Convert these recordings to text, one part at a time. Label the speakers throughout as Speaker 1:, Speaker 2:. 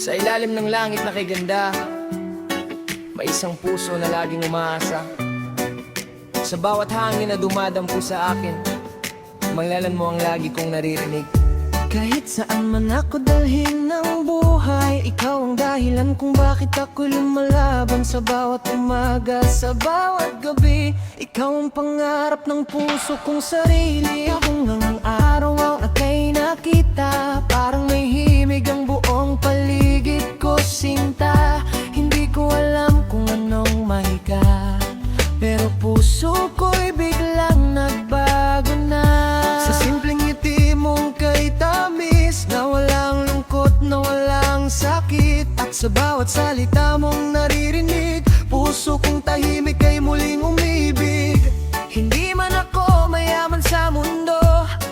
Speaker 1: Sa ilalim ng langit na kay ganda, may isang puso na laging umaasa. Sa bawat hangin na dumadampo sa akin, manglalan mo ang lagi kong naririnig.
Speaker 2: Kahit saan man ako dalhin ng buhay, ikaw ang dahilan kung bakit ako lumalaban. Sa bawat umaga, sa bawat gabi, ikaw ang pangarap ng puso kong sarili. Hanggang araw aka'y nakita, parang may himig ang buong paligid ko, sinta. Hindi ko alam kung anong mahika, pero puso ko'y biglang nagbago na. Sa simpleng ngiti mong kay tamis, na walang lungkot, na walang sakit. At sa bawat salita mong naririnig, puso kong tahimik ay muling umibig. Hindi man ako mayaman sa mundo,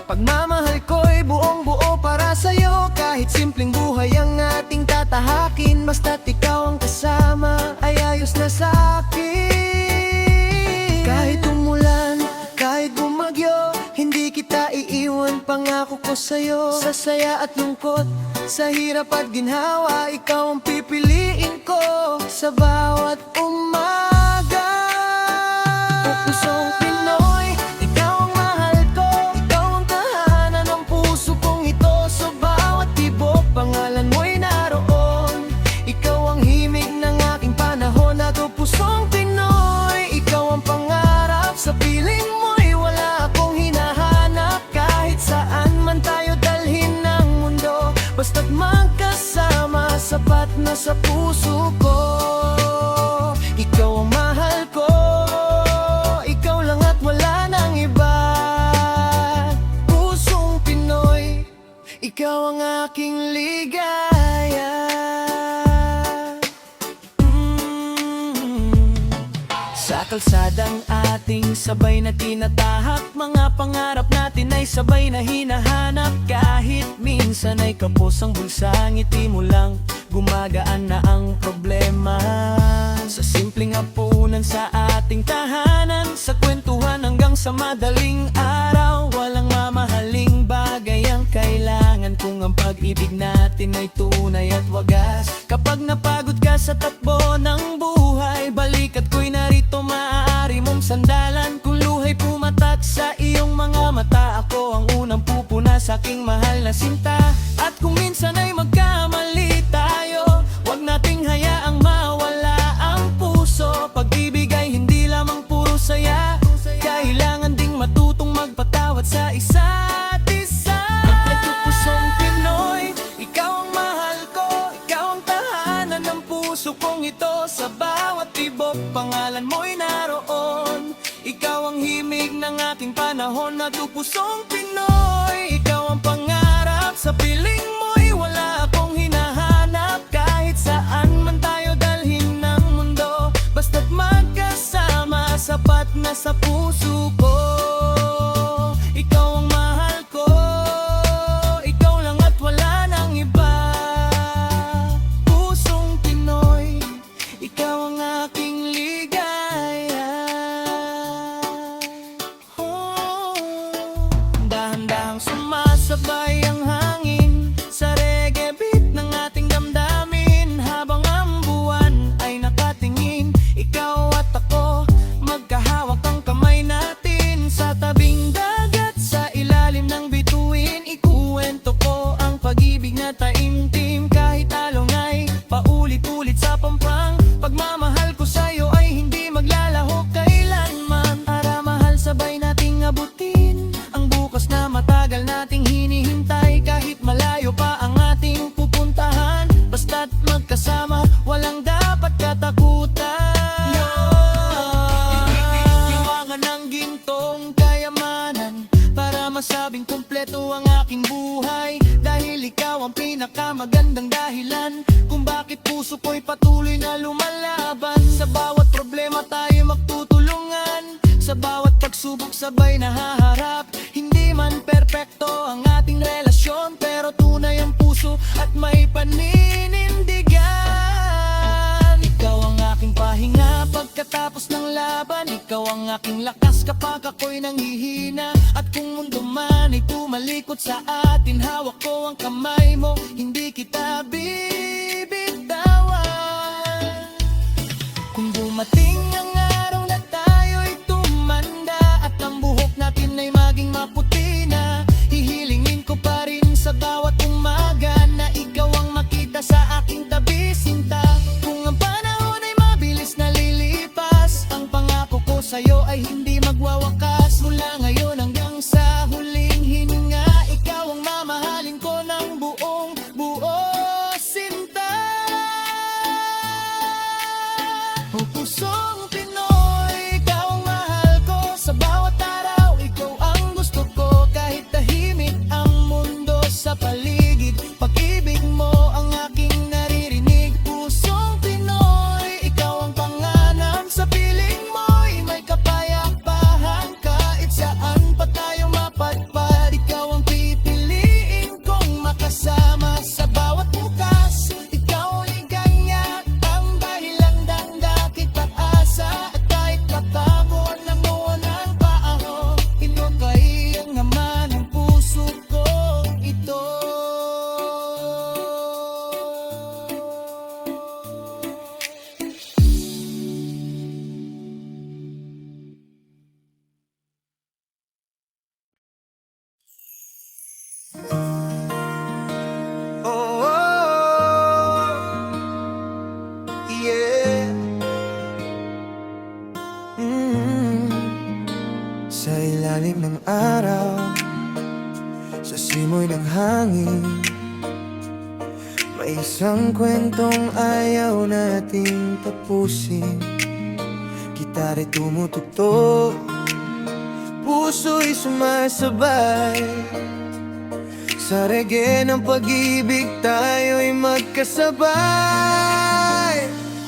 Speaker 2: pagmamahal ko'y buong buo para sa'yo. Kahit simpleng buhay ang ating tatahakin, basta't ikaw ang kasama ay ayos na sa'kin. Kahit umulan, kahit bumagyo, hindi kita iiwan, pangako ko sa'yo. Sa saya at lungkot, sa hirap at ginhawa, ikaw ang pipiliin ko sa bawat umaga. O pusong Pinoy, ikaw ang mahal ko, ikaw ang tahanan ng puso kong ito. Sa bawat tibok, pangalan mo'y naroon. Ikaw ang himig ng aking panahon. At o pusong Pinoy, ikaw ang pangarap. Sa piling mo'y wala akong hinahanap. Kahit saan man tayo dalhin ng mundo, basta't magkasama, sapat na sa puso ko. Ikaw ang mahal ko, ikaw lang at wala nang iba. Pusong Pinoy, ikaw ang aking ligaya. Sa kalsadang ating sabay na tinatahak, mga pangarap natin ay sabay na hinahanap. Kahit minsan ay kapos ang bulsa, ngiti mo lang, gumagaan na ang problema. Sa simpleng hapunan sa ating tahanan, sa kwentuhan hanggang sa madaling araw, walang mamahaling bagay ang kailangan kung ang pag-ibig natin ay tunay at wagas. Kapag napagod ka sa takbo ng buhay, balikat ko'y narito, maaari mong sandalan. Kung luhay pumatak sa iyong mga mata, ako ang unang pupuna sa aking mahal na sinta. At kung minsan ay magkamali tayo, wag nating hayaang mawala ang puso. Pag-ibig ay hindi lamang puro saya, kailangan ding matutong magpatawad sa isa't isa. At o pusong Pinoy, ikaw ang mahal ko, ikaw ang tahanan ng puso kong ito. Sa bawat tibok, pangalan mo'y naroon. Ikaw ang himig ng aking panahon. At o pusong Pinoy, ikaw ang pangarap. Sa piling mo'y wala akong hinahanap. Kahit saan man tayo dalhin ng mundo, basta't magkasama, sapat na sa puso ko. Ikaw ang mahal ko, ikaw lang at wala nang iba. Pusong Pinoy, ikaw ang aking ligaya. Dahan-dahang sumasabay ang hangin sa reggae beat ng ating damdamin. Habang ang buwan ay nakatingin, ikaw at ako, magkahawak ang kamay natin. Sa tabing dagat, sa ilalim ng bituin, ikuwento ko ang pag-ibig na taimtim. Kahit along ay paulit-ulit sa pampang, pagmamahal ko sa'yo ay hindi maglalaho kailanman. Para mahal, sabay nating abutin ang bukas na matagal nating hinihintay. Kahit malayo pa ang ating pupuntahan, basta't magkasama, walang dapat katakutan. Iwangan ng gintong kayamanan para masabing kumpleto ang aking buhay. Dahil ikaw ang pinakamagandang dahilan kung bakit puso ko'y patuloy na lumalaban. Sa bawat problema tayo magtutulungan, sa bawat pagsubok sabay nahaharap. Hindi man perpekto ang ating relasyon, pero tunay ang puso at may paninindigan. Ikaw ang aking pahinga pagkatapos ng laban, ikaw ang aking lakas kapag ako'y nanghihina. At kung mundo man ay tumalikod sa atin, hawak ko ang kamay mo, hindi kita bibitawan. Kung dumating ang araw na tayo'y tumanda at ang buhok natin ay maging maputi na, hihilingin ko pa rin sa bawat umaga na ikaw ang makita sa aking tabi, sinta. Kung ang panahon ay mabilis na lilipas, ang pangako ko sa'yo ay hindi magwawakas. Mula ngayon hanggang sa huling hininga, ikaw ang mamahalin ko ng buong buo, sinta. O pusong Pinoy, ikaw ang mahal ko. Sa bawat araw, ikaw ang gusto ko. Kahit tahimik ang mundo sa paligid, pag-ibig mo ang aking naririnig. Pusong Pinoy, ikaw ang panganam. Sa piling mo'y may kapayapaan. Kahit saan pa tayo mapadpad, ikaw ang pipiliin kong makasama. Sa bawat bukas, ikaw ang ligaya, ang dahilan ng dakit pag-asa. At kahit matabo ang namuon ang paa, ito kay ang ama ng puso ko ito.
Speaker 1: Oh, yeah. Sa ilalim ng araw, sa simoy ng hangin, may isang kwentong ayaw nating tapusin. Gitara'y tumutugtog, puso'y sumasabay. Sa reggae ng pag-ibig tayo'y magkasabay.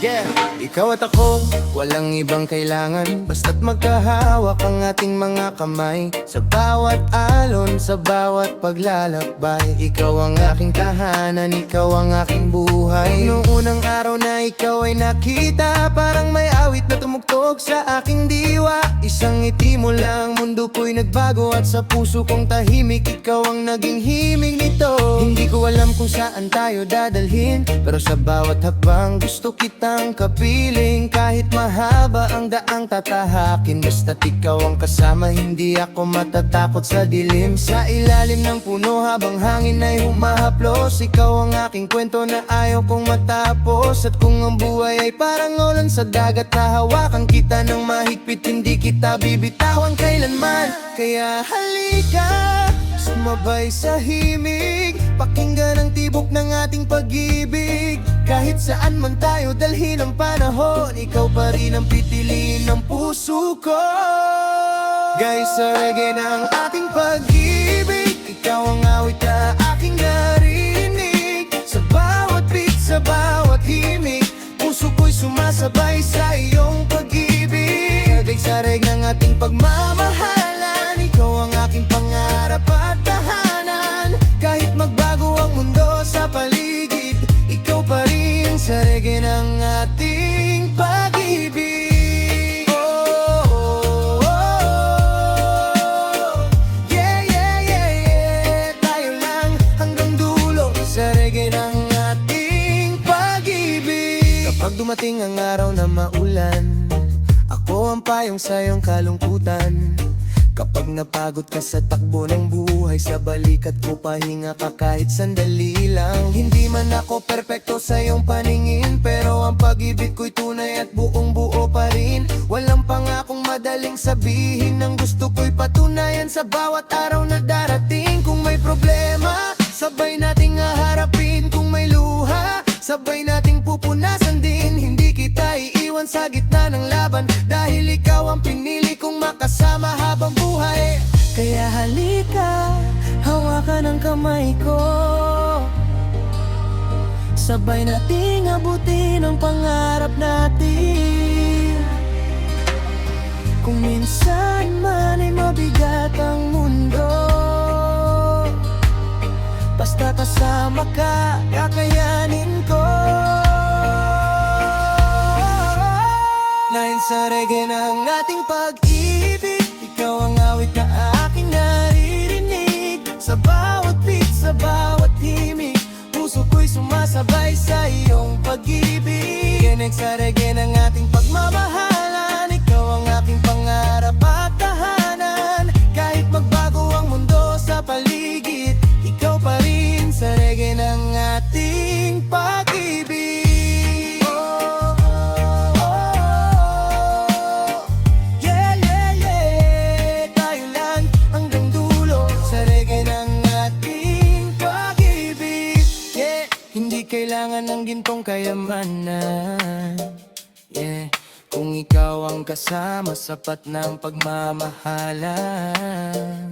Speaker 1: Yeah, ikaw at ako, walang ibang kailangan, basta't magkahawak ang ating mga kamay. Sa bawat alon, sa bawat paglalakbay, ikaw ang aking tahanan, ikaw ang aking buhay. Noong unang araw na ikaw ay nakita, parang may awit na tumugtog sa aking diwa. Isang ngiti mo lang, mundo ko'y nagbago, at sa puso kong tahimik, ikaw ang naging himig nito. Hindi ko alam kung saan tayo dadalhin, pero sa bawat hakbang gusto kitang kapiling. Kahit mahaba ang daang tatahakin, basta't ikaw ang kasama, hindi ako matatakot sa dilim. Sa ilalim ng puno habang hangin ay humahaplos, ikaw ang aking kwento na ayaw kong matapos. At kung ang buhay ay parang ulan sa dagat, na hawakan kita ng mahigpit, hindi kita bibitawan kailanman. Kaya halika, sumabay sa himig, pakinggan ang tibok ng ating pag-ibig. Kahit saan man tayo dalhin ang panahon, ikaw pa rin ang pipiliin ng puso ko. Guys, sa reggae ng ating pag-ibig, ikaw ang awit na aking narinig. Sa bawat beat, sa bawat himig, puso ko'y sumasabay sa iyong pag-ibig. Guys, sa reggae ng ating pagmamahalan, ikaw ang aking pangarap at tahanan. Kahit magbago ang mundo sa paligid, ikaw pa rin sa reggae ng ating pag-ibig. Oh, oh, oh. Yeah, yeah, yeah, yeah. Tayo lang hanggang dulo sa reggae ng ating pag-ibig. Kapag dumating ang araw na maulan, ako ang payong sa iyong kalungkutan. Kapag napagod ka sa takbo ng buhay, sa balikat ko pahinga ka kahit sandali lang. Hindi man ako perpekto sa iyong paningin, pero ang pag-ibig ko'y tunay at buong buo pa rin. Walang pangakong madaling sabihin, ang gusto ko'y patunayan sa bawat araw na darating. Kung may problema, sabay nating haharapin. Kung may luha, sabay nating pupunasan din. Hindi kita iiwan sa gitna ng laban, dahil ikaw ang pinili kong makasama habang buhay. Kaya halika, hawakan ang kamay ko, sabay nating abutin ang pangarap natin. Kung minsan man ay mabigat ang mundo, basta kasama ka, kakayanin ko. Nine
Speaker 2: sa reggae ng ating pag-ibig. Ikaw ang awit na aking naririnig. Sa bawat beat, sa bawat himig, puso ko'y sumasabay sa iyong pag-ibig. Kinig sa reggae ng ating pagmamahalan. Ikaw ang aking pangarap at tahanan. Kahit magbago ang mundo sa paligid, ikaw pa rin sa reggae ng ating pag-ibig. Oh, oh, oh. Yeah, yeah, yeah. Tayo lang hanggang dulo sa reggae ng ating pag-ibig. Yeah, hindi kailangan ng gintong kayamanan. Yeah, kung ikaw ang kasama, sapat ng pagmamahalan.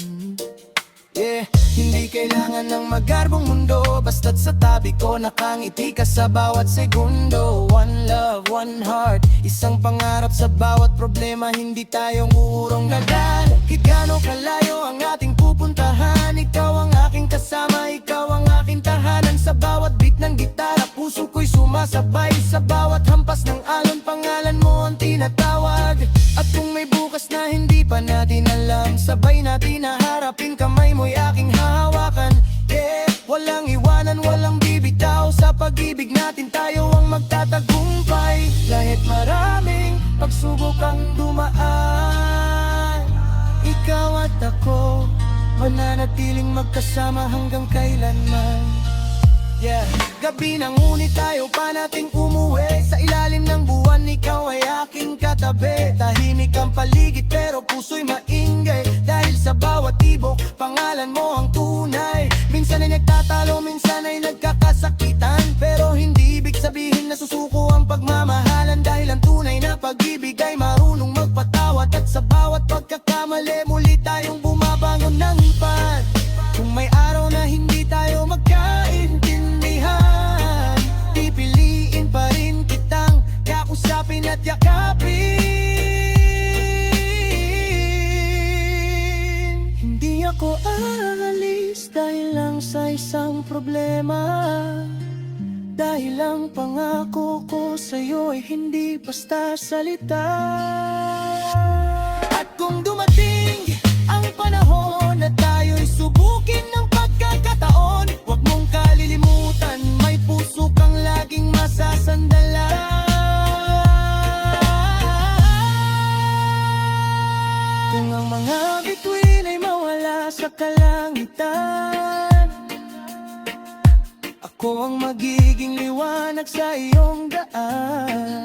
Speaker 2: Yeah, hindi kailangan ng magarbong mundo, basta't sa tabi ko nakangiti ka sa bawat segundo. One love, one heart, isang pangarap sa bawat problema. Hindi tayong uurong nagan. Kahit gaano kalayo ang ating pupuntahan, ikaw ang aking kasama, ikaw ang aking tahanan. Sa bawat beat ng gitara, puso ko'y sumasabay. Sa bawat hampas ng alon, pangalan mo ang tinatawag. At kung may bukas na hindi pa natin alam, sabay natin naharapin, kamay mo'y aking hahawakan. Yeah, walang iwanan, walang bibitaw. Sa pag-ibig natin tayo ang magtatagumpay. Kahit maraming pagsubok ang dumaan, ikaw at ako mananatiling magkasama hanggang kailanman. Yeah, gabi nang ngunit tayo pa nating umuwi. Sa ilalim ng buwan, ikaw ay aking katabi. Tahimik ang paligid pero puso'y maingay. Dahil sa bawat tibok, pangalan mo ang tunay. Minsan ay nagtatalo, minsan ay nagkakasakitan, pero hindi ibig sabihin na susuko ang pagmamahalan. Dahil ang tunay na pag-ibig ay marunong magpatawad. At sa bawat pagkakamali, muli tayong bumabangon ng hipad. Kung may araw na hindi tayo magkaintindihan, pipiliin pa rin kitang kausapin at yakapin. Hindi ako aalis dahil lang sa isang problema. Dahil ang pangako ko sa'yo ay hindi basta salita. At kung dumating ang panahon na tayo'y subukin ng pagkakataon, huwag mong kalilimutan, may puso kang laging masasandalan. Kung ang mga bituin ay mawala sa kalangitan, ako ang magiging liwanag sa iyong daan.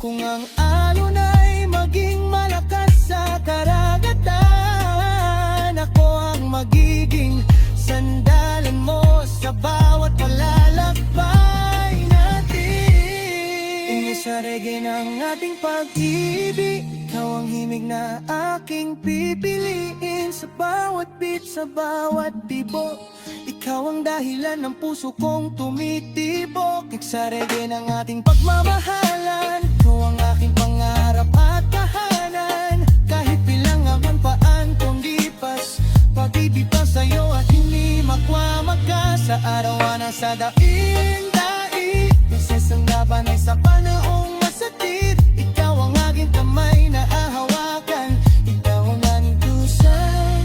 Speaker 2: Kung ang alon ay maging malakas sa karagatan, ako ang magiging sandalan mo sa bawat palalakbay natin. Ingay sa reggae ng ating pag-ibig, ikaw ang himig na aking pipiliin. Sa bawat beat, sa bawat tibok, ikaw ang dahilan ng puso kong tumitibok. Sa reggae ng ating pagmamahalan, ikaw ang aking pangarap at tahanan. Kahit bilangan paan kong lipas, pag-ibig pa sa'yo at hindi magwamagas. Sa arawan at sa daing-daig, nasasanggapan ay sa panahong masakit. Ikaw ang aking kamay na ahawakan, ikaw ang aking tusay,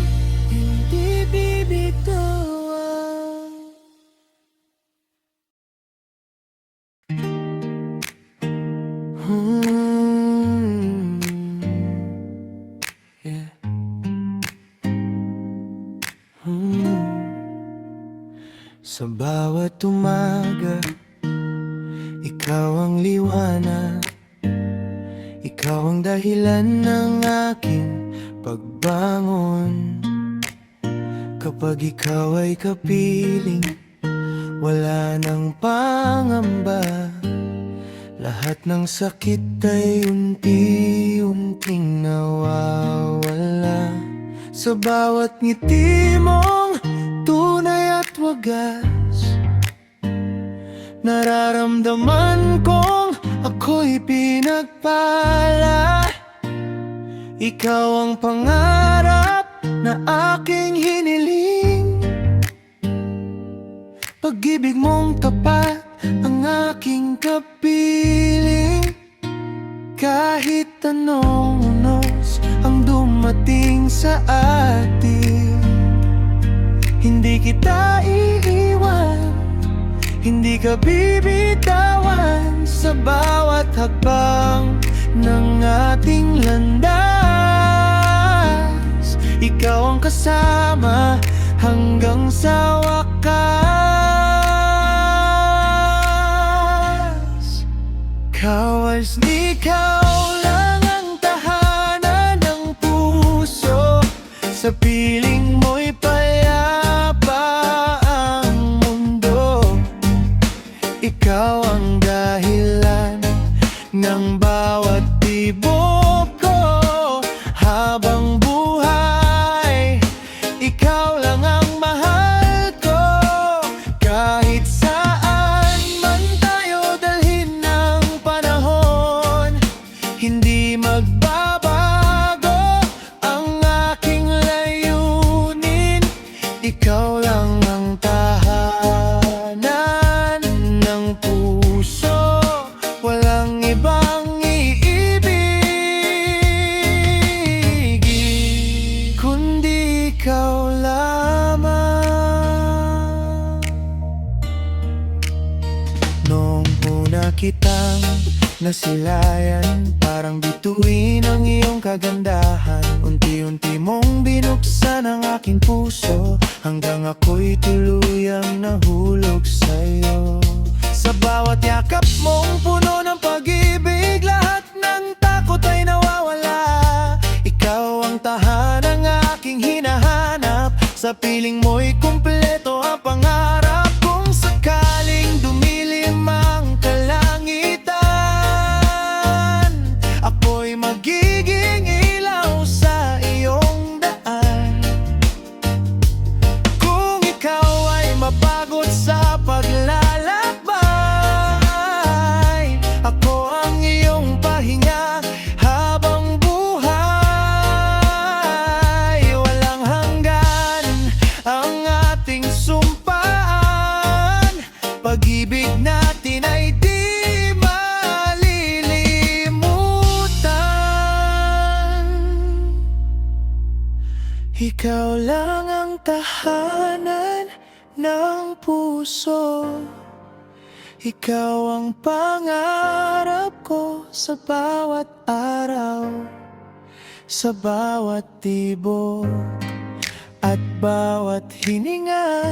Speaker 2: hindi bibitawan. Yeah. Sa bawat umaga, ikaw ang liwanag, ikaw ang dahilan ng aking pagbangon. Kapag ikaw ay kapiling, wala nang pangamba. Lahat ng sakit ay unti-unting nawawala. Sa bawat ngiti mong tunay at wagas, nararamdaman kong ako'y pinagpala. Ikaw ang pangarap na aking hiniling, pag-ibig mong tapat ang aking kapiling. sa atin. Hindi kita iiwan, hindi ka bibitawan sa bawat hakbang ng ating landas. Ikaw ang kasama hanggang sa wakas. Kawas ikaw lang ang tahanan ng puso, sa piling mo'y payapa ang mundo. Ikaw ang dahilan ng bawat tibok ko habang buhay. Ikaw lang ang mahal ko, kahit saan man tayo dalhin ng panahon. Hindi magbabago ang aking layunin. Ikaw lang ang tahanan ng puso, walang ibang iibig kundi ikaw lamang. Noong una kitang nasilayan, parang bituin ang iyong kagandahan. Unti-unti mong binuksan ang aking puso, hanggang ako'y tuluyang nahulog sa'yo. Sa bawat yakap mong puno ng pag-ibig, lahat ng takot ay nawawala. Ikaw ang tahanang aking hinahanap, sa piling mo'y kumpleto ang pangarap. Kung sakaling dumilim ang kalangitan, ako'y magiging ilaw sa iyong daan. Kung ikaw ay mapagod sa paglalakbay, ako ang iyong pahinga habang buhay. Walang hanggan ang ating sumpaan, pag-ibig natin ay di malilimutan. Ikaw lang ang tahanan ng puso, ikaw ang pangarap ko sa bawat araw, sa bawat tibok at bawat hininga.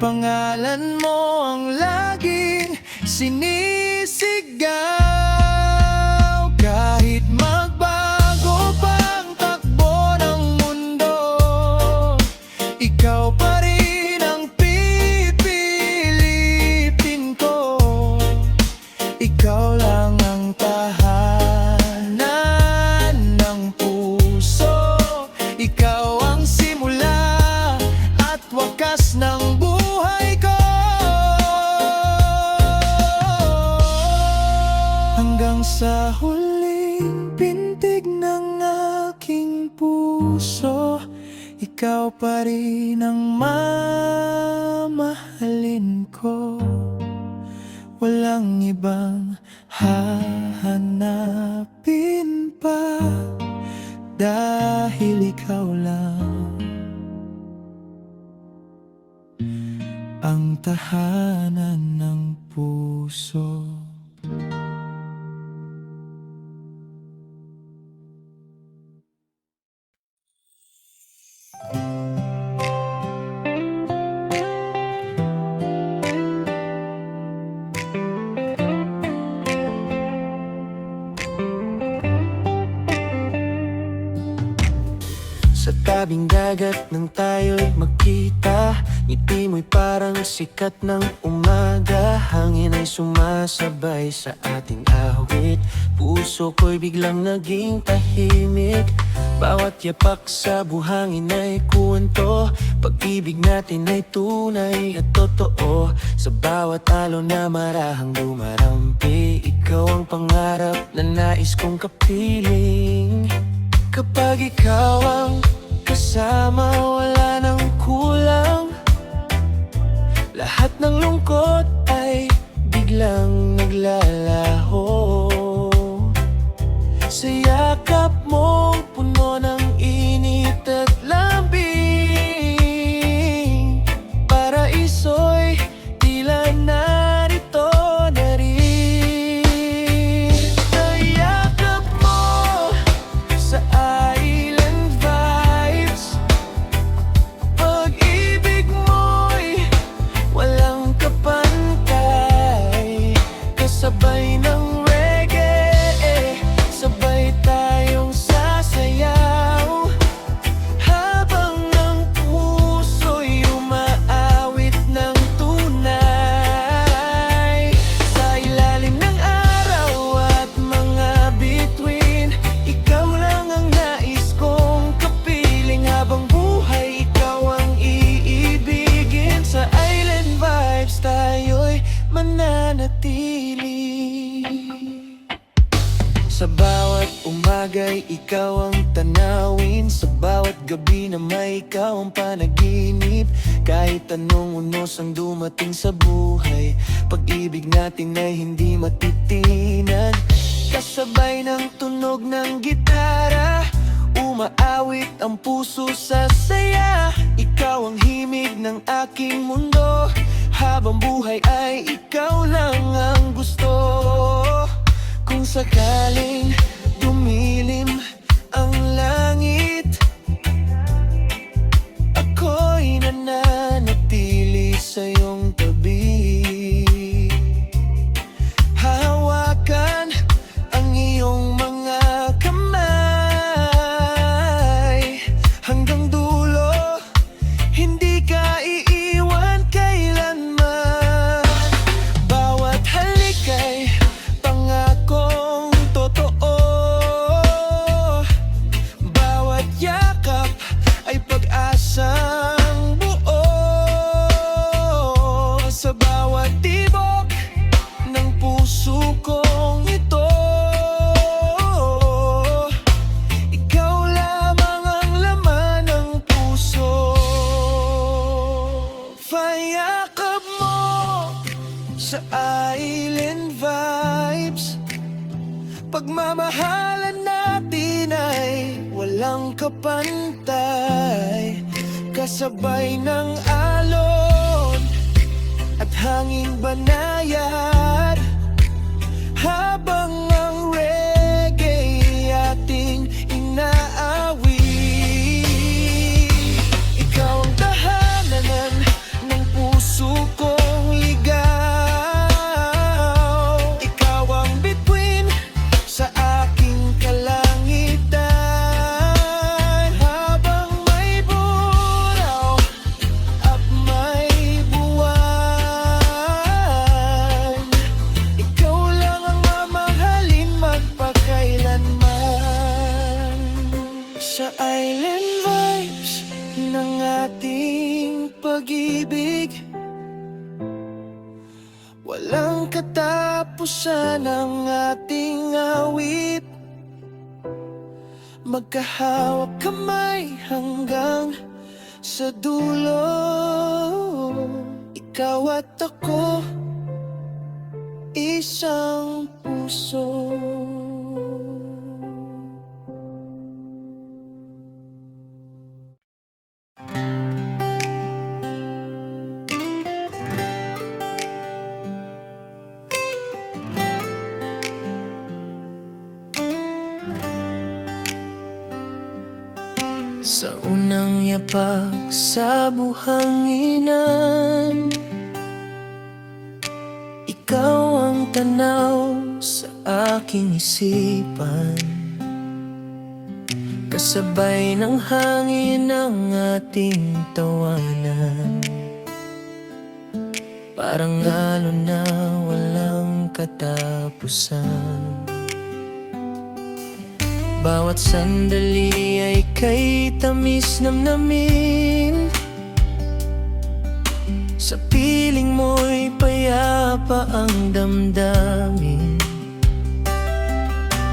Speaker 2: Pangalan mo ang laging sinisigaw. Kahit magbago pang takbo ng mundo, ikaw pa rin ang pipilitin ko. Ikaw lang ang tahanan ng puso, ikaw ang simula at wakas ng buhay ko. Hanggang sa huling pintig ng aking puso, ikaw pa rin ang mamahalin ko. Walang ibang hahanapin pa, dahil ikaw lang ang tahanan ng puso. Sa tabing dagat nang tayo'y magkita, ngiti mo'y parang sikat ng umaga. Hangin ay sumasabay sa ating awit, puso ko'y biglang naging tahimik. Bawat yapak sa buhangin ay kwento, pag-ibig natin ay tunay at totoo. Sa bawat alon na marahang dumarampi, ikaw ang pangarap na nais kong kapiling. Kapag ikaw ang kasama, wala nang kulang. Lahat ng lungkot ay biglang naglalaho. Sa yakap mong puno ng init, bagay, ikaw ang tanawin. Sa bawat gabi na may ikaw ang panaginip. Kahit anong unos ang dumating sa buhay, pag-ibig natin ay hindi matitinag. Kasabay ng tunog ng gitara, umaawit ang puso sa saya. Ikaw ang himig ng aking mundo, habang buhay ay ikaw lang ang gusto. Kung sakaling dumilim ang langit, ako'y nananatili sa iyong tabi. Hahawakan ang iyong mga kamay hanggang dulo, hindi ka iiwan kailanman. Bawat halik ay pangakong totoo, bawat yakap ay pag-asang buo. Sa bawat tibok ng puso kong ito, ikaw lamang ang laman ng puso. Payakap mo sa Island Vibes, pagmamahalan natin ay walang kapantay. Kasabay ng alon at hanging banayad, habang ang reggae ating inaawit. Ikaw ang tahanan ng puso kong ligaw. Ikaw ang bituin sa aking kalangitan, habang may buraw at may buwan. Ikaw lang ang mamahalin magpakailanman. Sa Island Vibes ng ating pag-ibig, walang katapusan ang ating awit. Magkahawak kamay hanggang sa dulo, ikaw at ako, isang puso. Sa unang yapak sa buhanginan, ikaw ang tanaw sa aking isipan. Kasabay ng hangin ang ating tawanan, parang alon na walang katapusan. Bawat sandali ay kay tamis namnamin, sa piling mo'y payapa ang damdamin.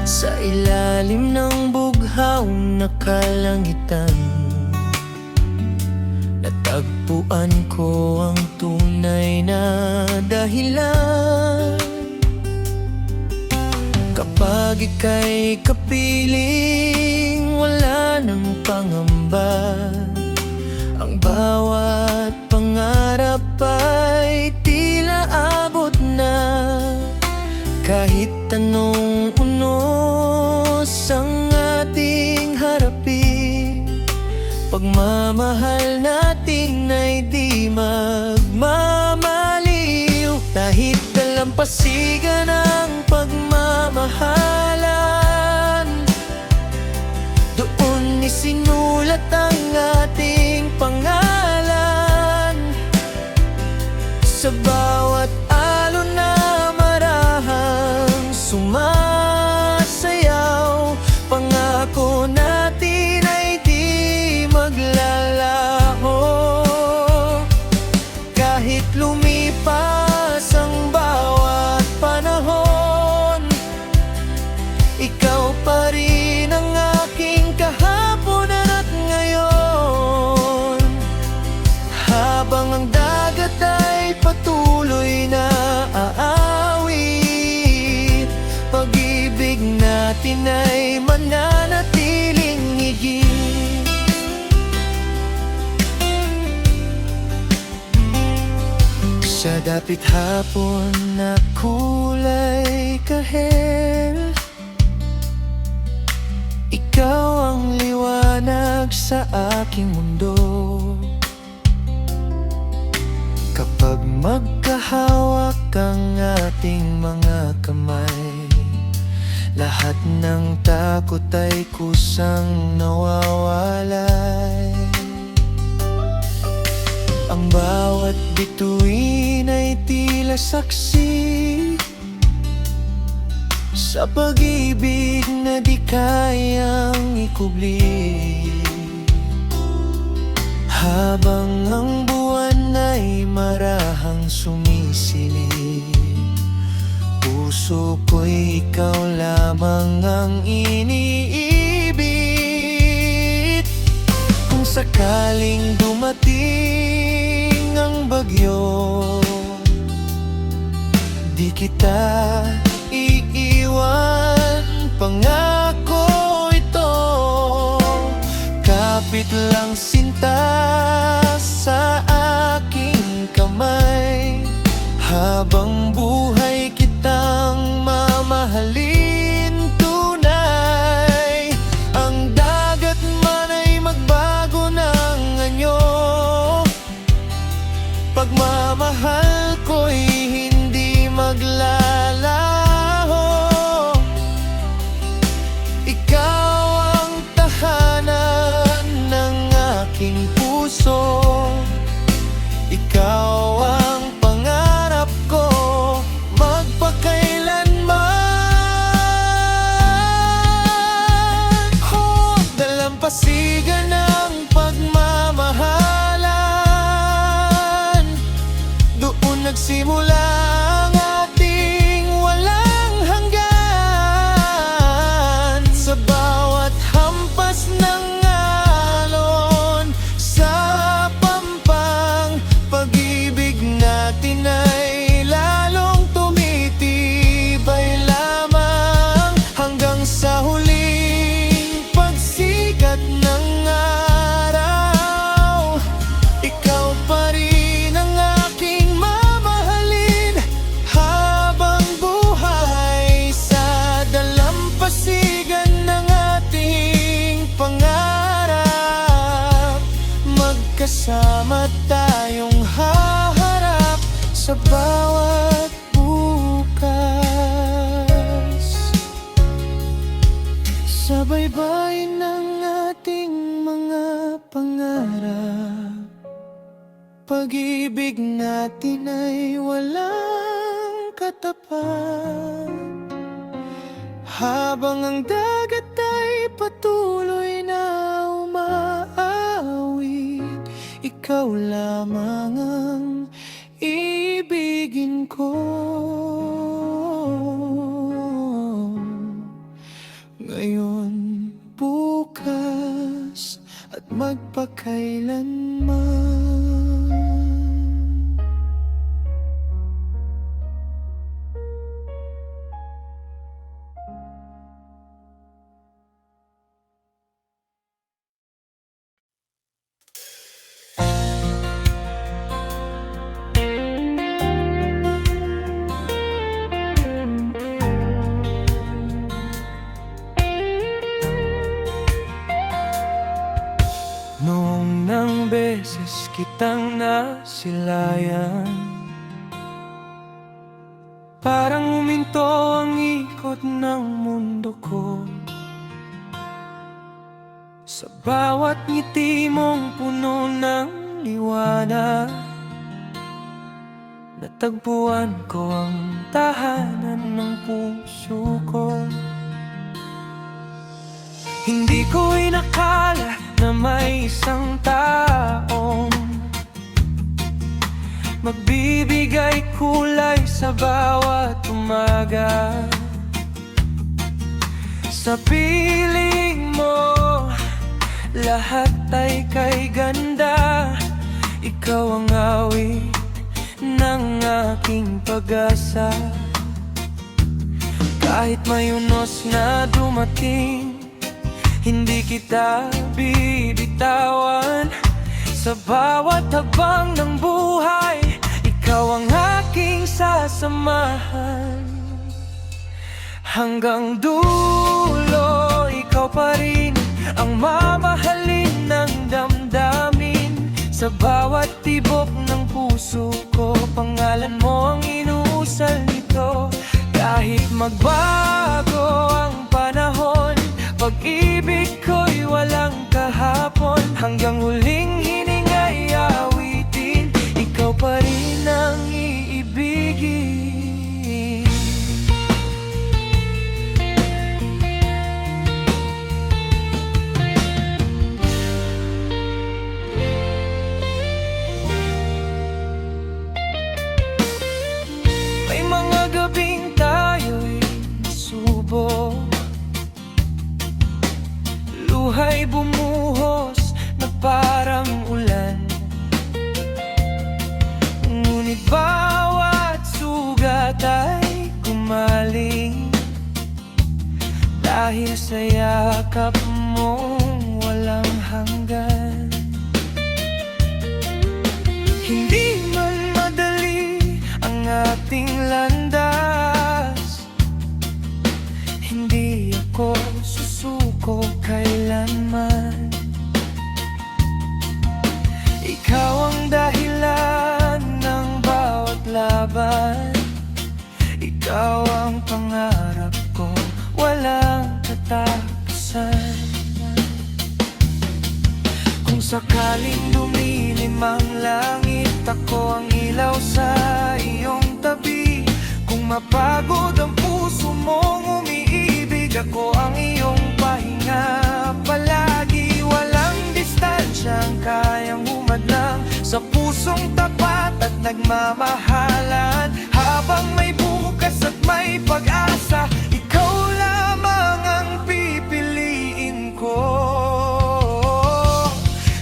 Speaker 2: Sa ilalim ng bughaw na kalangitan, natagpuan ko ang tunay na dahilan. Kapag ika'y kapiling, wala nang pangamba. Ang bawat pangarap ay tila abot na. Kahit anong unos ang ating harapin, pagmamahal natin ay di magmamaliw. Kahit dalampasigan ang pagmamahalan, doon isinulat ang ating pangalan. Sa bawat alon na marahang sumasayaw, pangako natin ay di maglalaho. Kahit lumipas ang bawat panahon, ikaw pa rin Habang ang dagat ay patuloy na aawit, pag-ibig natin ay mananatiling higit. Sa dapit hapon na kulay kahel, ikaw ang liwanag sa aking mundo. Kapag magkahawak ang ating mga kamay, lahat ng takot ay kusang nawawalay. Ang bawat bituin ay tila saksi sa pag-ibig na di kayang ikubli. Habang ang buwan ay marahang sumisilip, puso ko'y ikaw lamang ang iniibig. Kung sakaling dumating ang bagyo, di kita iiwan, pangako ito. Kapit lang sinta sa aking kamay, habang buhay kitang mamahalin tunay. Ang dagat man ay magbago ng anyo, pagmamahal ko'y hindi maglalaho. Ikaw ang tahanan ng aking puso, ikaw ang pangarap ko magpakailanman. Dalampasigan ng pagmamahalan, doon nagsimula ang ating walang hanggan. Sa bawat hampas ng alon sa pampang, pag-ibig natin ay lalong tumitibay lamang. Hanggang sa huling pagsikat ng araw, ikaw pa rin ang aking mamahalin. Habang buhay sa dalampasigan ng ating pangarap, magkasama tayong haharap sa bawat bukas. Sa baybayin ng ating mga pangarap, pag-ibig natin ay walang katapat. Habang ang dagat ay patuloy na umaawit, ikaw lamang ang ibigin ko. Ngayon, bukas at magpakailanman. Noong nang beses kitang nasilayan, parang huminto ang ikot ng mundo ko. Sa bawat ngiti mong puno ng liwanag, natagpuan ko ang tahanan ng puso ko. Hindi ko inakala na may isang taong magbibigay kulay sa bawat umaga. Sa piling mo, lahat ay kay ganda. Ikaw ang awit ng aking pag-asa. Kahit may unos na dumating, hindi kita bibitawan. Sa bawat habang ng buhay, ikaw ang aking sasamahan. Hanggang dulo, ikaw pa rin ang mamahalin ng damdamin. Sa bawat tibok ng puso ko, pangalan mo ang inuusal nito. Kahit magbago ang panahon, pag-ibig ko'y walang kahapon. Hanggang huling hininga'y awitin, ikaw pa rin ang iibigin. May mga gabing tayo'y nasubok, luha'y bumuhos na parang ulan. Ngunit bawat sugat ay gumaling, dahil sa yakap mong walang hanggan. Hindi man madali ang ating landas, hindi ako susuko kailanman. Ikaw ang dahilan ng bawat laban, ikaw ang pangarap ko, walang katapusan. Kung sakaling dumilim ang langit, ako ang ilaw sa iyong tabi. Kung mapagod ang puso mong umiibig, ako ang iyong pahinga. Palagi walang distansyang kayang humadlang sa pusong tapat at nagmamahalan. Habang may bukas at may pag-asa, ikaw lamang ang pipiliin ko.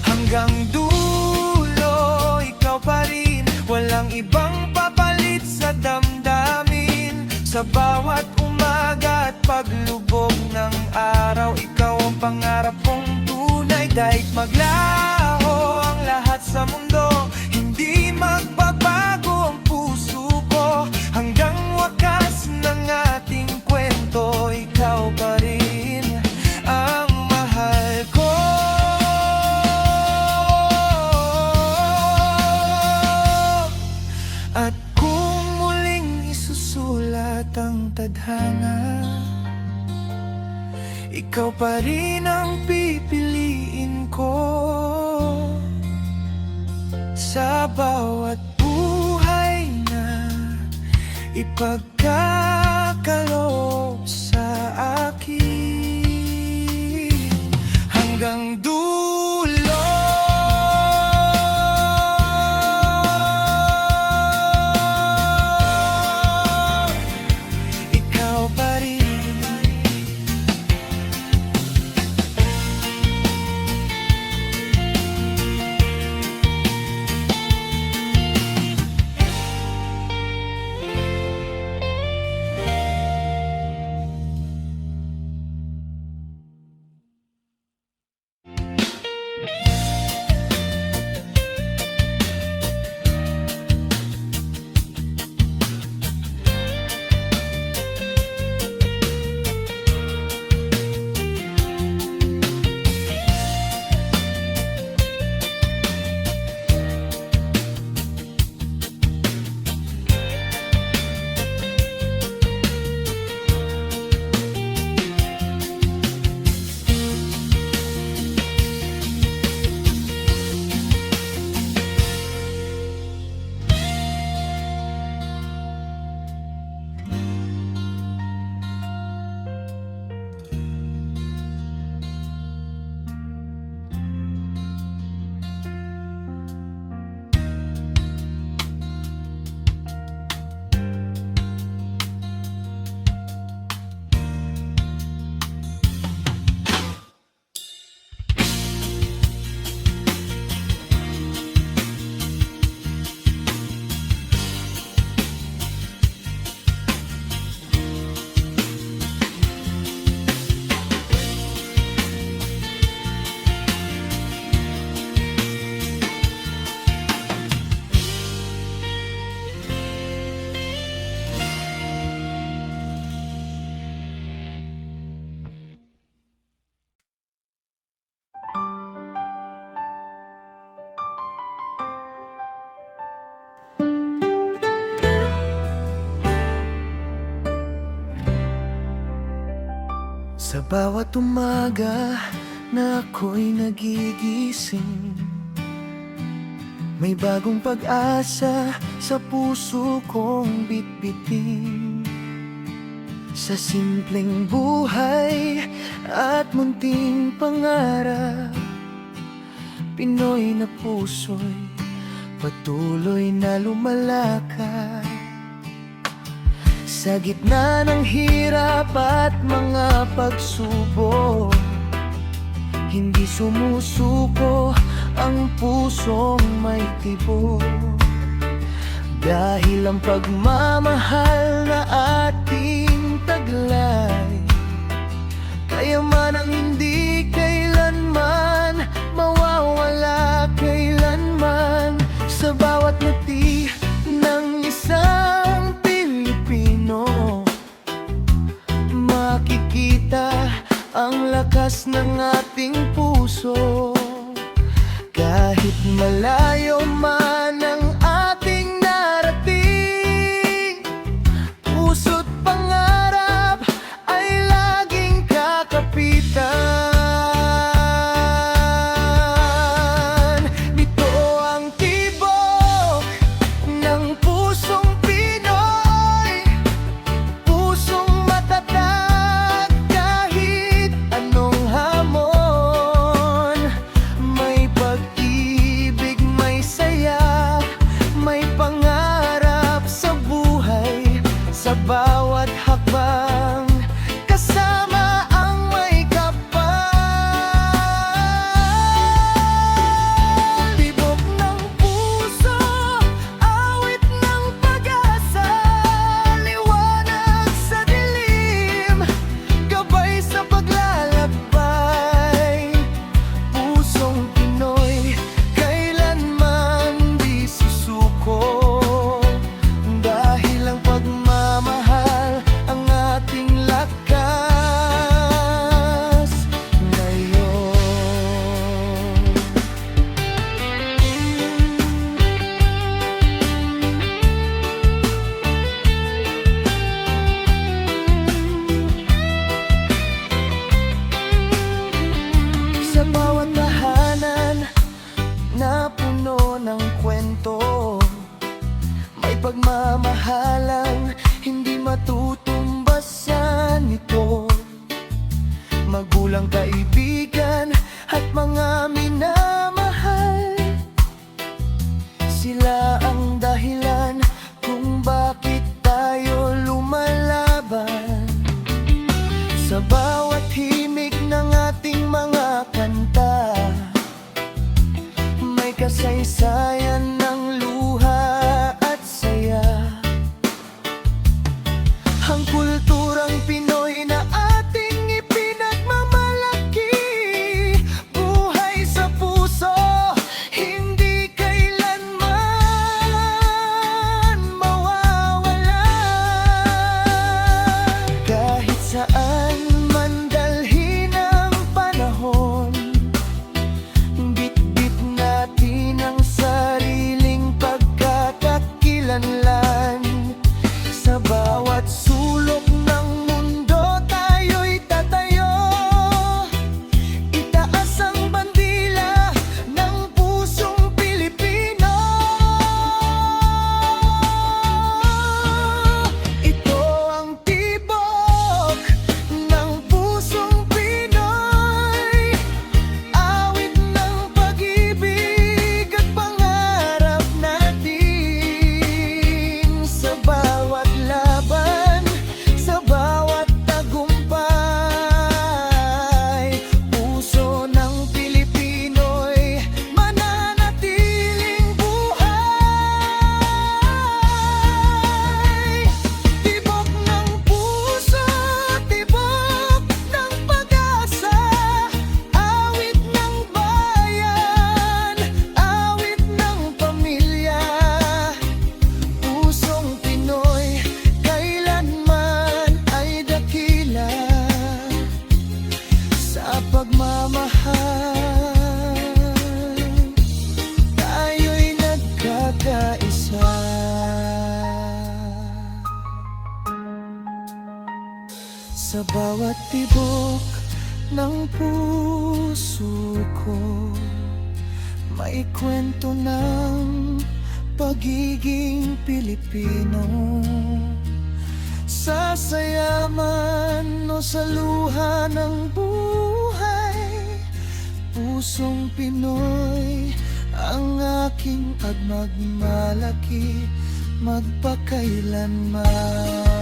Speaker 2: Hanggang dulo, ikaw pa rin, walang ibang papalit sa damdamin. Sa bawat umaga at paglubog ng araw, ikaw ang pangarap kong tunay. Dahil maglaho ang lahat sa mundo, hindi magbabago ang puso ko. Hanggang wakas ng ating kwento, ikaw pa rin ang mahal ko. At kung muling isusulat ang tadhana, ikaw pa rin ang pipiliin ko. Sa bawat buhay na ipagkakaloob sa akin, hanggang dulo. Ikaw pa rin.
Speaker 3: Sa bawat umaga na ako'y nagigising, may bagong pag-asa sa puso kong bitbitin. Sa simpleng buhay at munting pangarap, Pinoy na puso'y patuloy na lumalakad. Sa gitna ng hirap at mga pagsubok, hindi sumusuko ang pusong may tibok. Dahil ang pagmamahal na ating taglay, kayaman ang hindi kailanman mawawala kailanman. Sa bawat ngiti ng isang Pilipino, makikita ang lakas ng ating puso. Kahit malayo man ang ating narating, puso't pangarap ay laging kakapitan. Nito ang tibok ng pusong Pinoy, pusong matatag kahit anong hamon. May pag-ibig, may saya, may pangarap sa buhay. Sa bawat hakbang, kasama ang may kapal. Tibok ng puso, awit ng pag-asa, liwanag sa dilim, gabay sa paglalakbay. Pusong Pinoy, kailanman di susuko, dahil ang pagmamahal ang ating lakas ngayon. Sa bawat tahanan na puno ng kwento, may pagmamahalang hindi matutumbasan nito. Magulang, kaibigan at mga minamahal, sila ang dahilan kung bakit tayo lumalaban. Sa bawat himig ng ating mga kanta, may kasaysayan ng luha at saya. Ang kulturang Pinoy na ating ipinagmamalaki, buhay sa puso, hindi kailanman Sa bawat tibok ng puso ko, may kwento ng pagiging Pilipino. Sa saya man o sa luha ng buhay, pusong Pinoy ang aking agmagmalaki magpakailanman.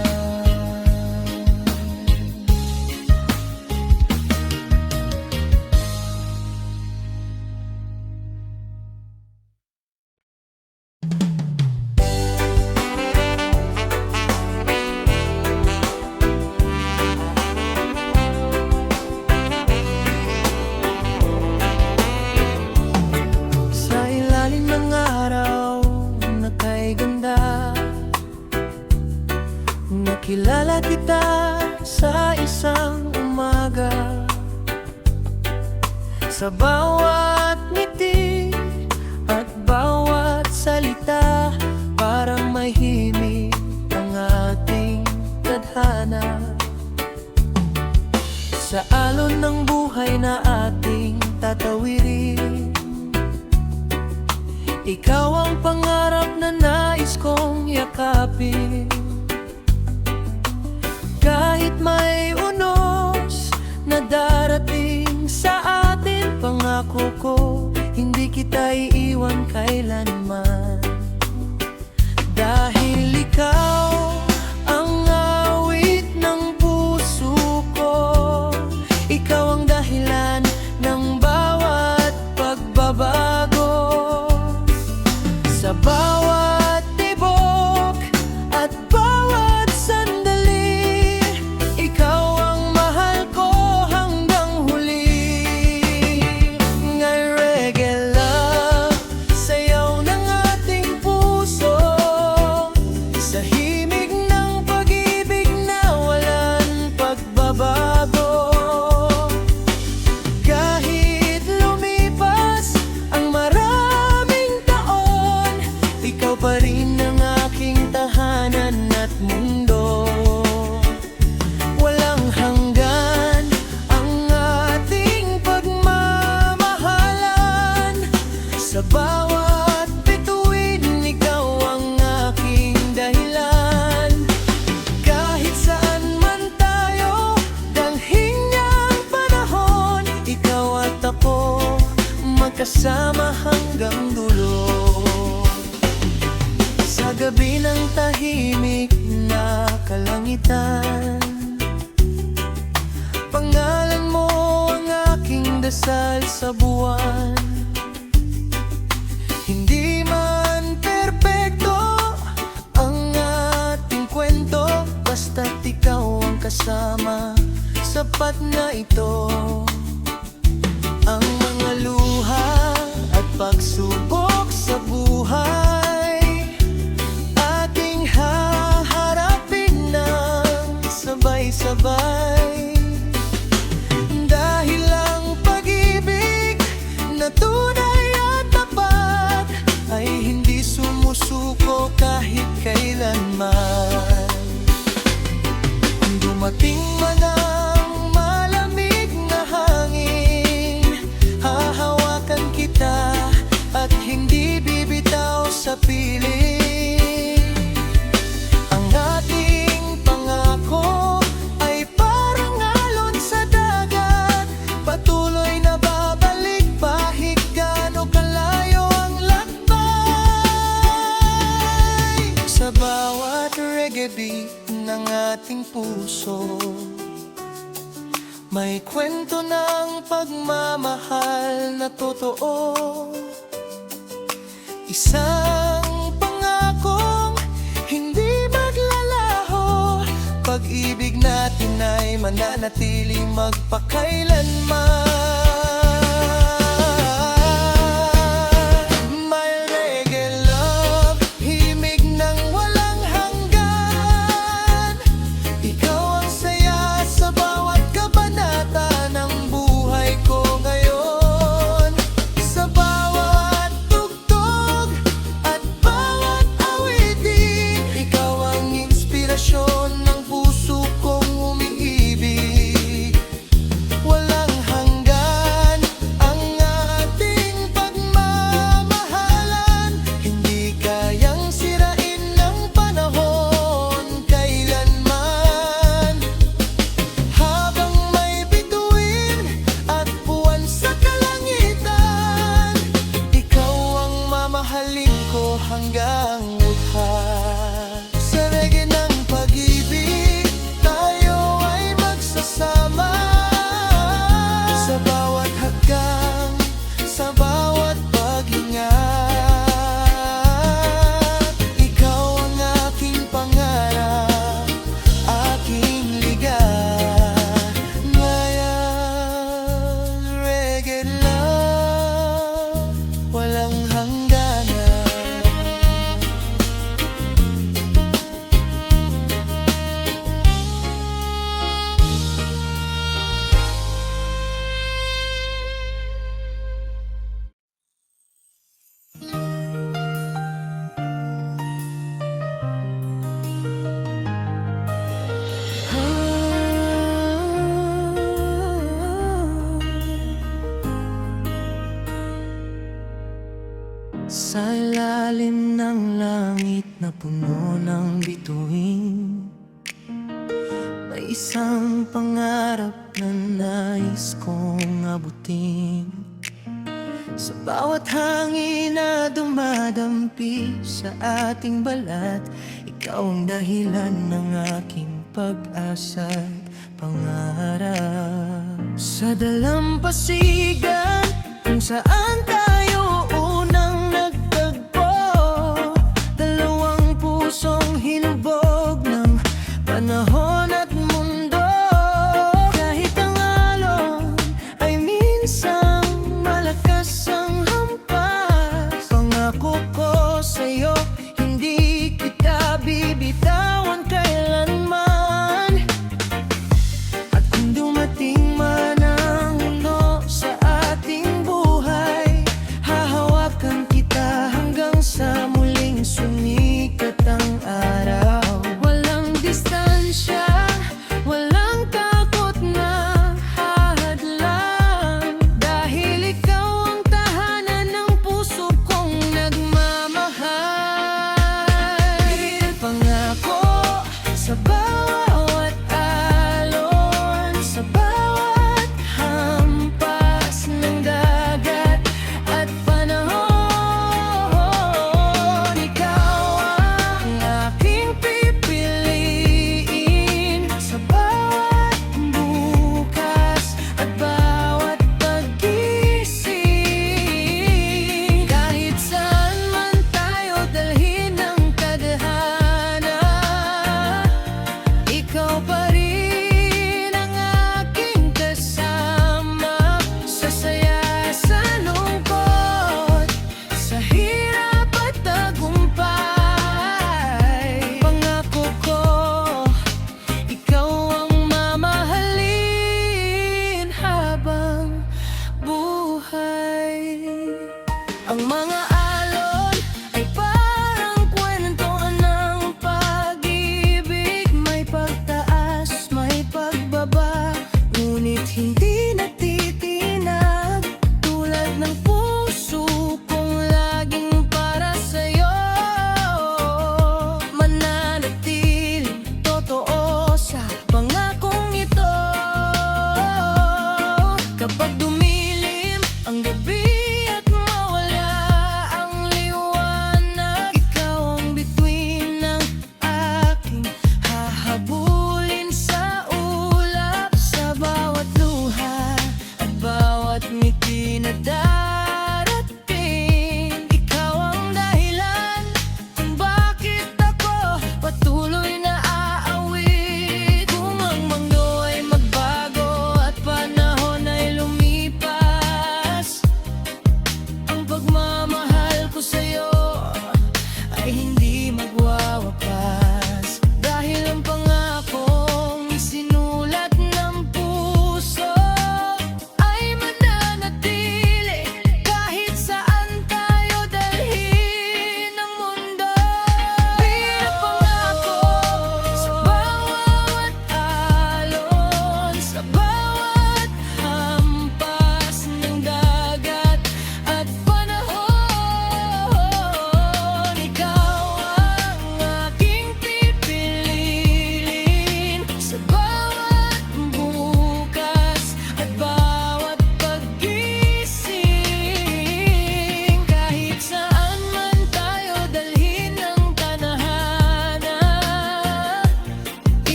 Speaker 2: Sa ilalim ng araw na kay ganda, nakilala kita sa isang umaga. Sa bawat ngiti at bawat salita, parang may himig ang ating tadhana. Sa alon ng buhay na ating tatawirin, ikaw ang pangarap na nais kong yakapin. Kahit may unos na darating sa atin, pangako ko, hindi kita iiwan kailanman. Dahil ikaw ang awit ng puso ko, ikaw ang dahilan ng bawat pagbabago. Sa bawat tibok at bawat sandali, ikaw ang mahal ko hanggang huli. Ngay reggae love, sayaw ng ating puso, sa himig ng pag-ibig na walang pagbabago. Kahit lumipas ang maraming taon, ikaw pa rin ang aking tahanan at mundo. Walang hanggan ang ating pagmamahalan. Sa bawat bituin, ikaw ang aking dahilan. Kahit saan man tayo dalhin niyang panahon, ikaw at ako magkasama hanggang dulo. Sa gabi ng tahimik na kalangitan, pangalan mo ang aking dasal sa buwan. Hindi man perpekto ang ating kwento, basta't ikaw ang kasama, sapat na ito. Ang mga luha at pagsubok sa buhay, ating haharapin ng sabay-sabay. Dahil ang pag-ibig na tunay at tapat ay hindi sumusuko kahit kailanman. Dumating man ang malamig na hangin, hahawakan kita at hindi bibitaw sa piling. Ang ating pangako ay parang alon sa dagat, patuloy na babalik kahit gaano kalayo ang lakbay. Sa bawat reggae beat ng ating puso, may kwento ng pagmamahal na totoo. Isang pangakong hindi maglalaho, pag-ibig natin ay mananatiling magpakailanman. My reggae love, himig ng walang hanggan. Ikaw ang saya sa bawat kabanata ng buhay ko ngayon. Sa bawat tugtog at bawat awitin, ikaw ang inspirasyon ng puso kong umiibig.
Speaker 3: hanggang mutha. Sa reggae ng pag-ibig, tayo ay magsasama. Sa bawat hakbang, sa bawat paghinga, ikaw ang aking pangarap, aking ligaya. Reggae love, walang hangganan.
Speaker 2: Sa ilalim ng langit na puno ng bituin, may isang pangarap na nais kong abutin. Sa bawat hangin na dumadampi sa ating balat, ikaw ang dahilan ng aking pag-asa at pangarap. Sa dalampasigan kung saan tayo unang nagtagpo, dalawang pusong hinubog ng panahon at mundo. Kahit ang alon ay minsang malakas ang hampas, pangako ko sa'yo, hindi kita bibitawan kailanman. At kung dumating man ang uno sa ating buhay,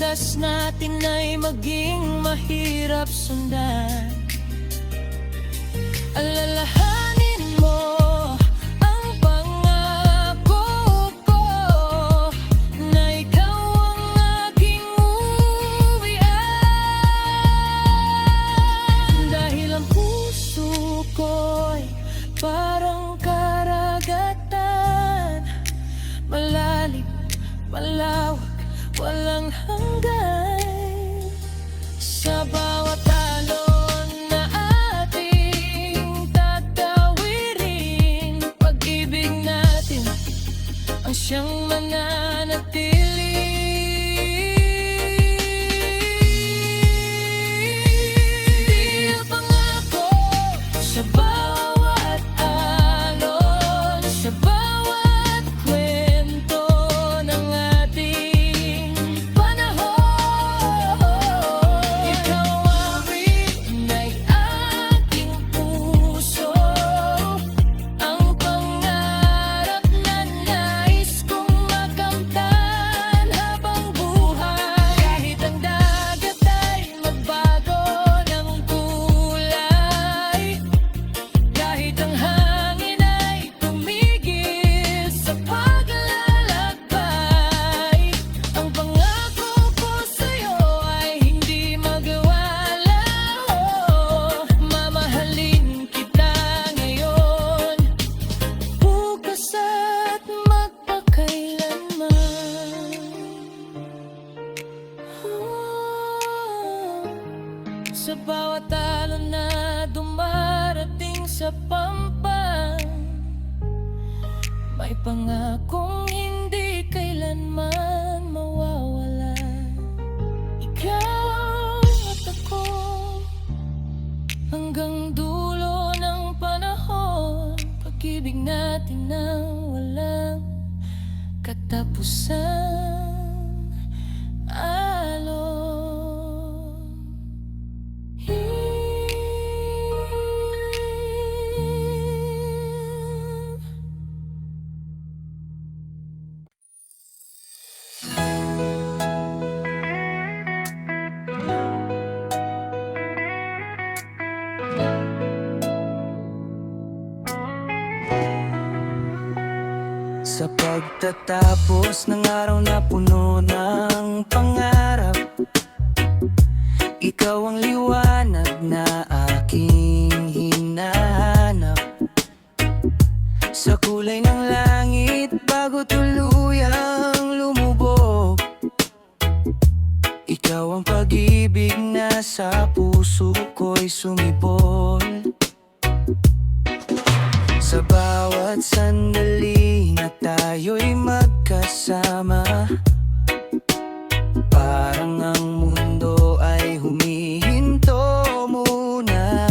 Speaker 2: landas natin ay maging mahirap sundan. Alalahanin mo ang pangako ko na ikaw ang aking uwian. Dahil ang puso ko'y parang karagatan, malalim, malawak, walang hanggan. Sa bawat alon na ating tatawirin, pag-ibig natin ang siyang mananatili. Di ang pangako sa bawat alon, sa bawat kwento ng ating panahon. Ikaw ang rinay aking puso, ang pangarap na nais kong makamtan habang buhay. Kahit ang dagat ay magbago ng kulay, kahit ang hangin ay tumigil sa paglalakbay, ang pangako ko sa'yo ay hindi magwalaho. Mamahalin kita ngayon, bukas at magpakailanman. Sa bawat alon na dumarating sa pampang, may pangakong hindi kailanman mawawala. Ikaw at ako, hanggang dulo ng panahon, pag-ibig natin na walang katapusan. Alon.
Speaker 3: Sa pagtatapos ng araw na puno ng pangarap, ikaw ang liwanag na aking hinahanap. Sa kulay ng langit bago tuluyang lumubog, ikaw ang pag-ibig na sa puso ko'y sumibol. Sa bawat sandali na tayo'y magkasama, parang ang mundo ay humihinto muna.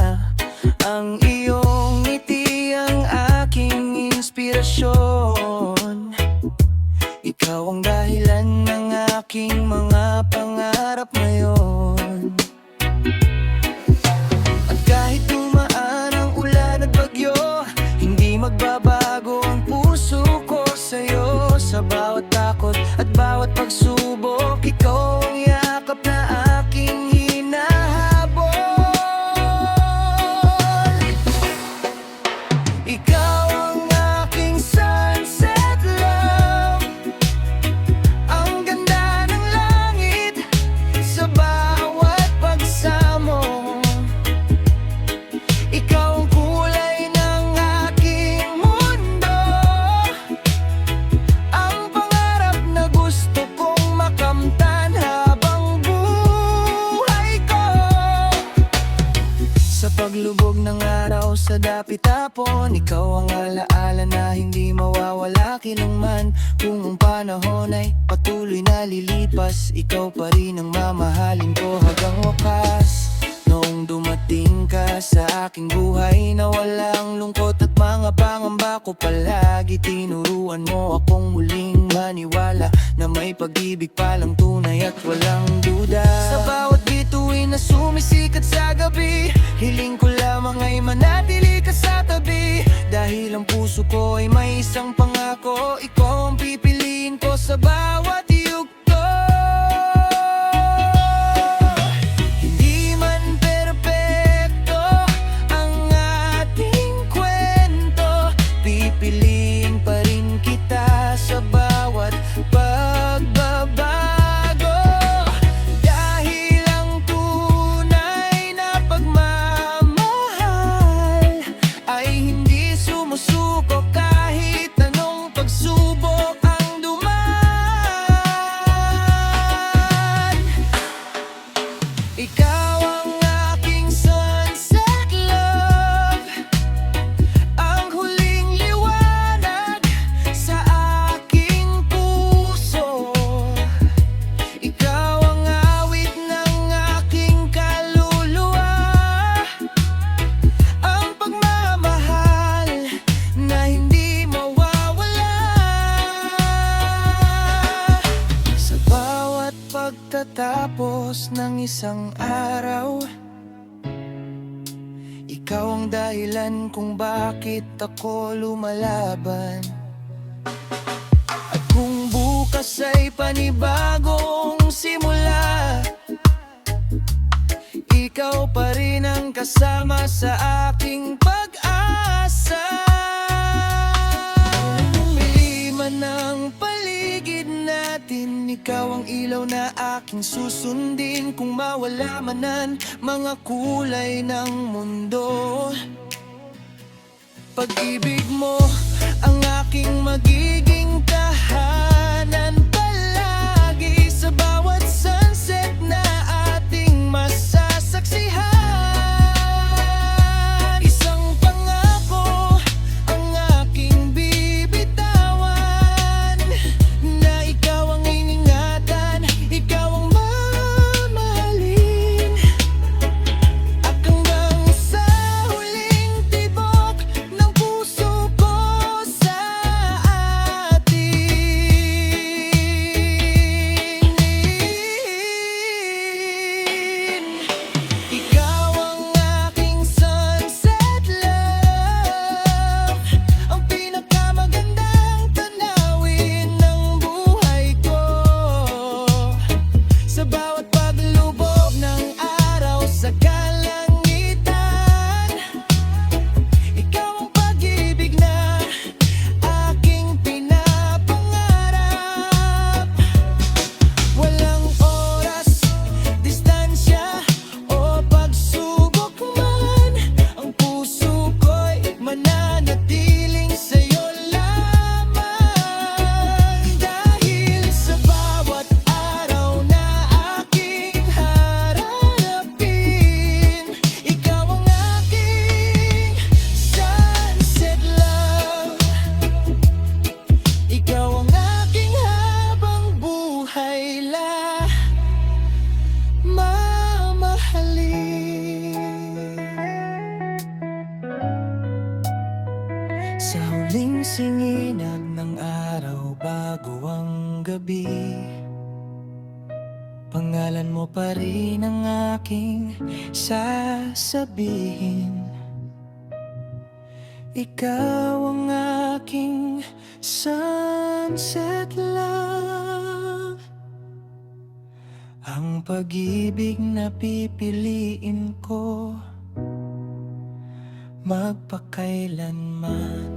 Speaker 3: Ang iyong ngiti ang aking inspirasyon, ikaw ang dahilan ng aking mga pangarap ngayon. At kahit dumaan ang ulan at bagyo, hindi magbabago ang puso ko sa'yo. Sa bawat takot at bawat pagsubok, ikaw ang yakap na aking hinahabol. Ikaw ang aking sunset love, ang ganda ng langit sa bawat pagsamo. Ikaw ang kulay ng aking mundo, ang pangarap na gusto kong makamtan habang buhay ko. Sa paglubog ng araw sa dapit hapon, ikaw ang alaala na hindi mawawala kailanman. Kung ang panahon ay patuloy na lilipas, ikaw pa rin ang mamahalin ko hanggang wakas. Noong dumating ka sa aking buhay na walang lungkot at mga pangamba ko, palagi tinuruan mo akong muling maniwala na may pag-ibig palang tunay at walang duda. Sa bawat bituin na sumisikat sa gabi, hiling ko lamang ay manatili ka sa tabi. Dahil ang puso ko ay may isang pangako, ikaw ang pipiliin ko sa bawat yugto. pagkatapos ng isang araw, ikaw ang dahilan kung bakit ako lumalaban. At kung bukas ay panibagong simula, ikaw pa rin ang kasama sa aking pag-asa. Umili man ang paligid natin, ikaw ang ilaw na aking susundin. Kung mawala man ang mga kulay ng mundo, pag-ibig mo ang aking magiging tahanan palagi sa bawat sunset na ating masasaksihan. Isang pangako ang aking bibitawan, na ikaw ang iningatan, ikaw ang mamahalin, at hanggang sa huling tibok ng puso ko sa atin. Ikaw ang aking sunset love, ang pinakamagandang tanawin ng buhay ko. Sa bawat paglubog ng araw sa kalangitan, ikaw ang pag-ibig na aking pinapangarap. Walang oras, distansya o pagsubok man, ang puso ko'y mananatiling sa'yo lamang. Dahil sa bawat araw na aking harapin, ikaw ang aking sunset love, ikaw ang aking habang buhay mamahalin. Sa huling singinag ng araw bago ang gabi, pangalan mo pa rin ang aking sasabihin. Ikaw ang aking sunset love, ang pag-ibig na pipiliin ko magpakailanman.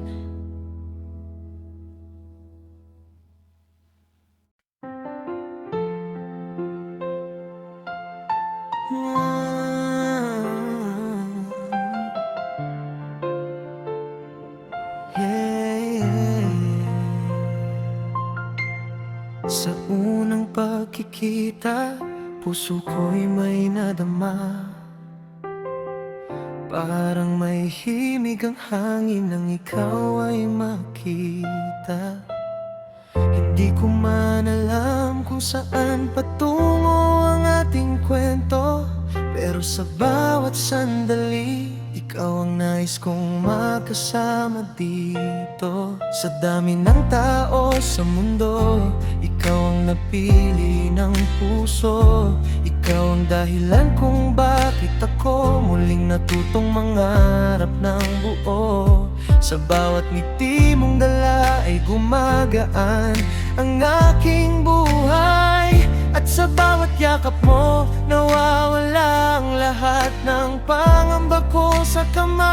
Speaker 3: Sa unang pagkikita, puso ko'y may nadama. Parang may himig ang hangin nang ikaw ay makita. Hindi ko man alam kung saan patungo ang ating kwento, pero sa bawat sandali, ikaw ang nais kong makasama dito. Sa dami ng tao sa mundo, ikaw ang napili ng puso. Ikaw ang dahilan kung bakit ako muling natutong mangarap ng buo. Sa bawat ngiti mong dala ay gumagaan ang aking buhay, at sa bawat yakap mo nawawala ang lahat ng pangamba ko sa kamay.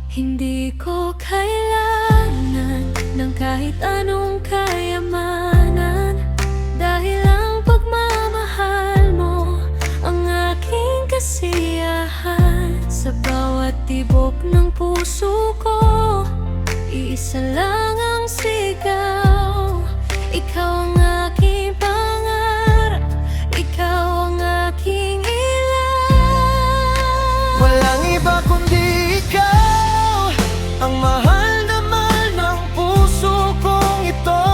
Speaker 4: Hindi ko kailangan ng kahit anong kayamanan, dahil ang pagmamahal mo ang aking kasiyahan. Sa bawat tibok ng puso ko, iisa lang ang sigaw. Ikaw ang aking pangarap, ikaw ang aking ilaw.
Speaker 3: Walang iba kundi ikaw, ang mahal na mahal ng puso kong ito.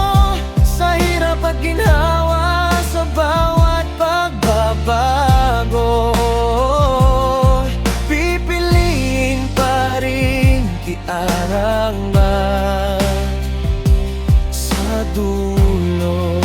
Speaker 3: Sa hirap at ginhawa, sa bawat pagbabago, pipiliin pa rin kiarang ba sa dulo.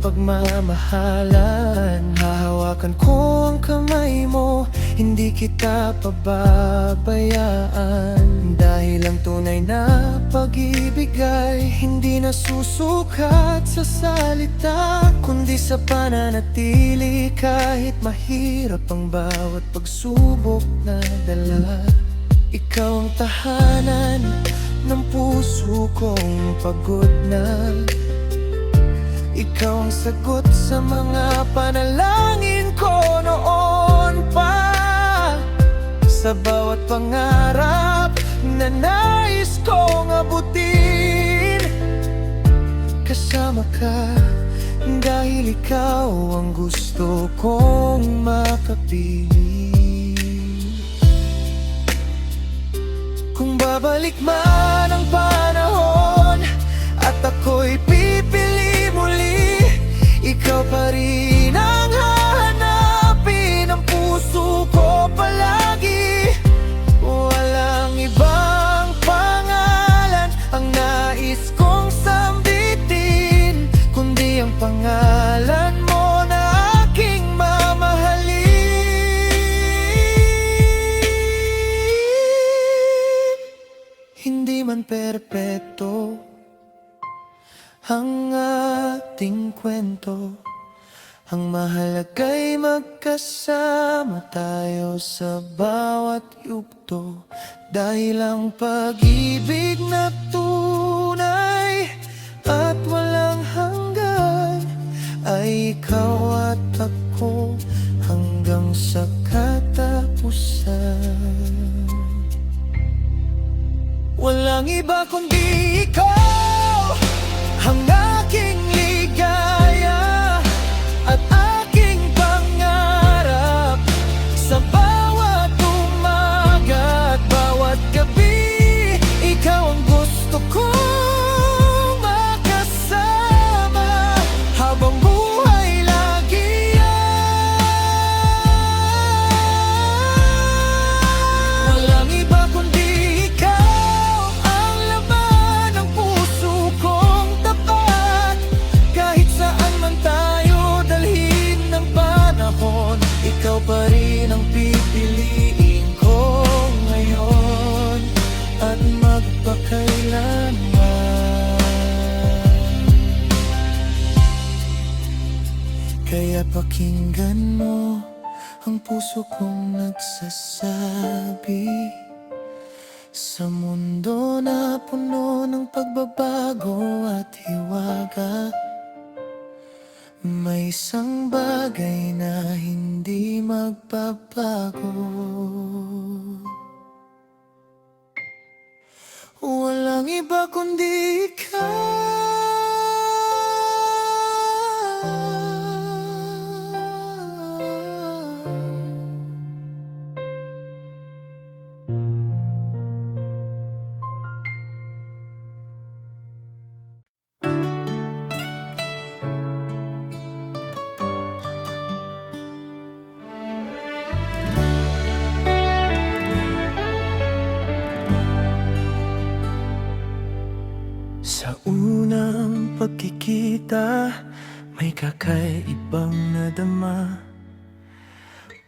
Speaker 3: pagmamahalan. Hahawakan ko ang kamay mo, hindi kita pababayaan. Dahil ang tunay na pag-ibig ay hindi nasusukat sa salita, kundi sa pananatili kahit mahirap ang bawat pagsubok na dala. Ikaw ang tahanan ng puso kong pagod na. Ikaw ang sagot sa mga panalangin ko noon pa. Sa bawat pangarap na nais kong abutin, kasama ka dahil ikaw ang gusto kong makapiling. Kung babalik man ang panahon at ako'y pipili muli, ikaw pa rin ang hahanapin ng puso ko palagi. Walang ibang pangalan ang nais kong sambitin, kundi ang pangalan mo na aking mamahalin. Hindi man perpeto ang ating kwento, ang mahalaga'y magkasama tayo sa bawat yugto. Dahil ang pag-ibig na tunay at walang hanggan ay ikaw at ako hanggang sa katapusan. Walang iba kundi ikaw ang aking ligaya at aking pangarap. Sa bawat umaga at bawat gabi, ikaw ang gusto kong makasama habang buhay lagi yan. Walang iba kundi ikaw ang laman ng puso kong tapat. Kahit saan man tayo dalhin ng panahon, ikaw pa rin ang pipiliin ko ngayon at magpakailanman. Kaya pakinggan mo ang puso kong nagsasabi, sa mundo na puno ng pagbabago at hiwaga, may isang bagay na hindi magbabago. Walang iba kundi ikaw. Sa unang pagkikita, may kakaibang nadama.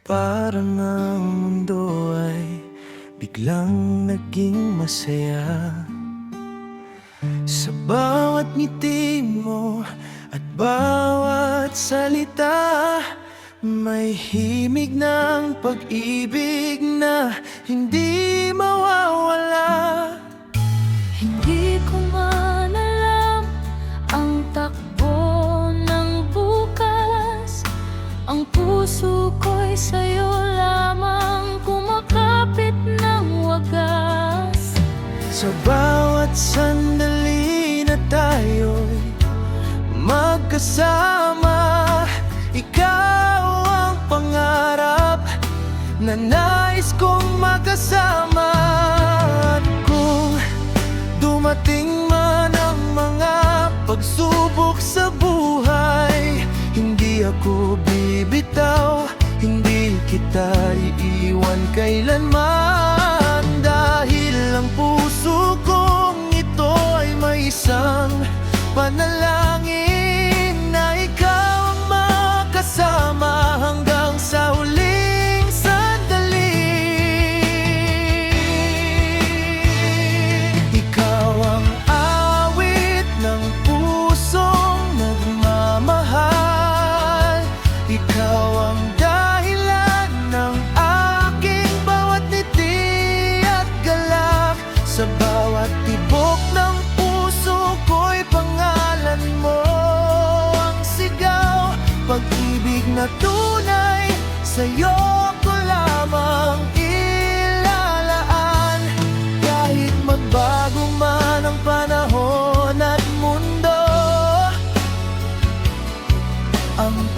Speaker 3: Parang ang mundo ay biglang naging masaya. Sa bawat ngiti mo at bawat salita, may himig ng pag-ibig na hindi mawawala.
Speaker 4: Hindi ko man alam ang takbo ng bukas. Ang puso ko'y sa'yo lamang kumakapit ng wagas.
Speaker 3: Sa bawat sandali na tayo'y magkasama, ikaw ang pangarap na nais kong makasama. At kung dumating man ang mga pagsubok sa buhay, hindi ako bibitaw, hindi kita iiwan kailanman. Dahil ang puso kong ito ay may isang panalangin na ikaw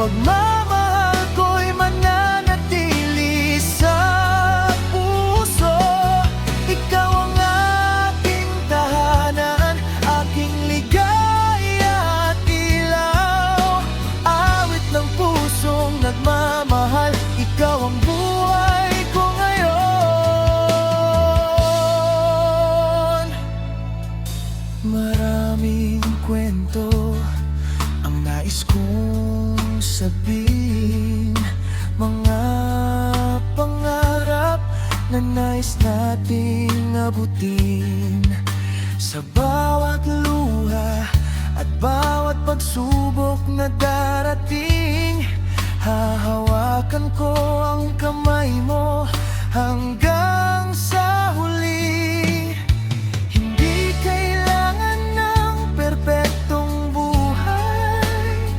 Speaker 3: pagmamahal ko'y mananatili sa puso. Ikaw ang aking tahanan, aking ligaya at ilaw. Awit ng pusong nagmamahal, ikaw ang buhay ko ngayon. Maraming kwento ang nais kong sabihin, mga pangarap na nais nating abutin. Sa bawat luha at bawat pagsubok na darating, hahawakan ko ang kamay mo hanggang sa huli. Hindi kailangan ng perpektong buhay,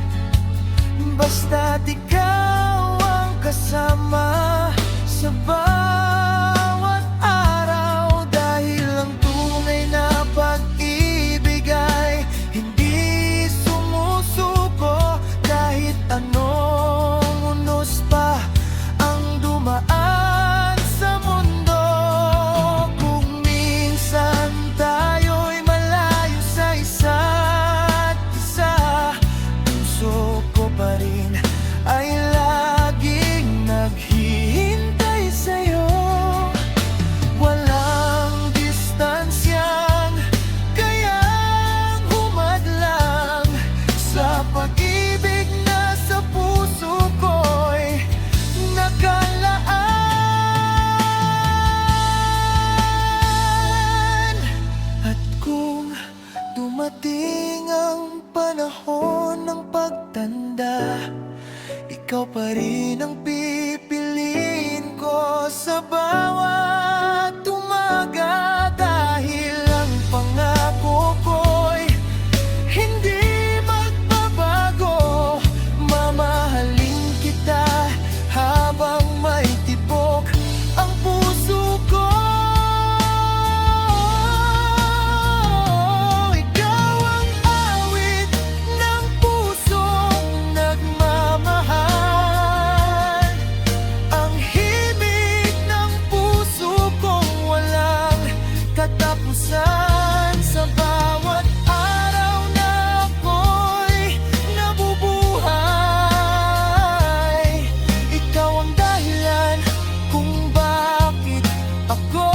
Speaker 3: basta't ikaw ang kasama sa bawat araw. Dahil ang tunay na pag-ibig ay hindi sumusuko kahit anong unos pa ang dumaan sa mundo. Kung minsan tayo'y malayo sa isa't isa, puso ko pa rin ay laging naghihintay sa'yo. Walang distansyang kayang humadlang sa pag-ibig na sa puso ko'y nakalaan. At kung dumating ang panahon ng pagtanda, ikaw pa rin ang pipiliin ko sa bawat umaga. Dahil ang pangako ko'y hindi magbabago, mamahalin kita habang may tibok ang puso ko. Ikaw ang awit ng pusong nagmamahal, ang himig ng puso kong walang katapusan. Sa bawat araw na ako'y nabubuhay, ikaw ang dahilan kung bakit ako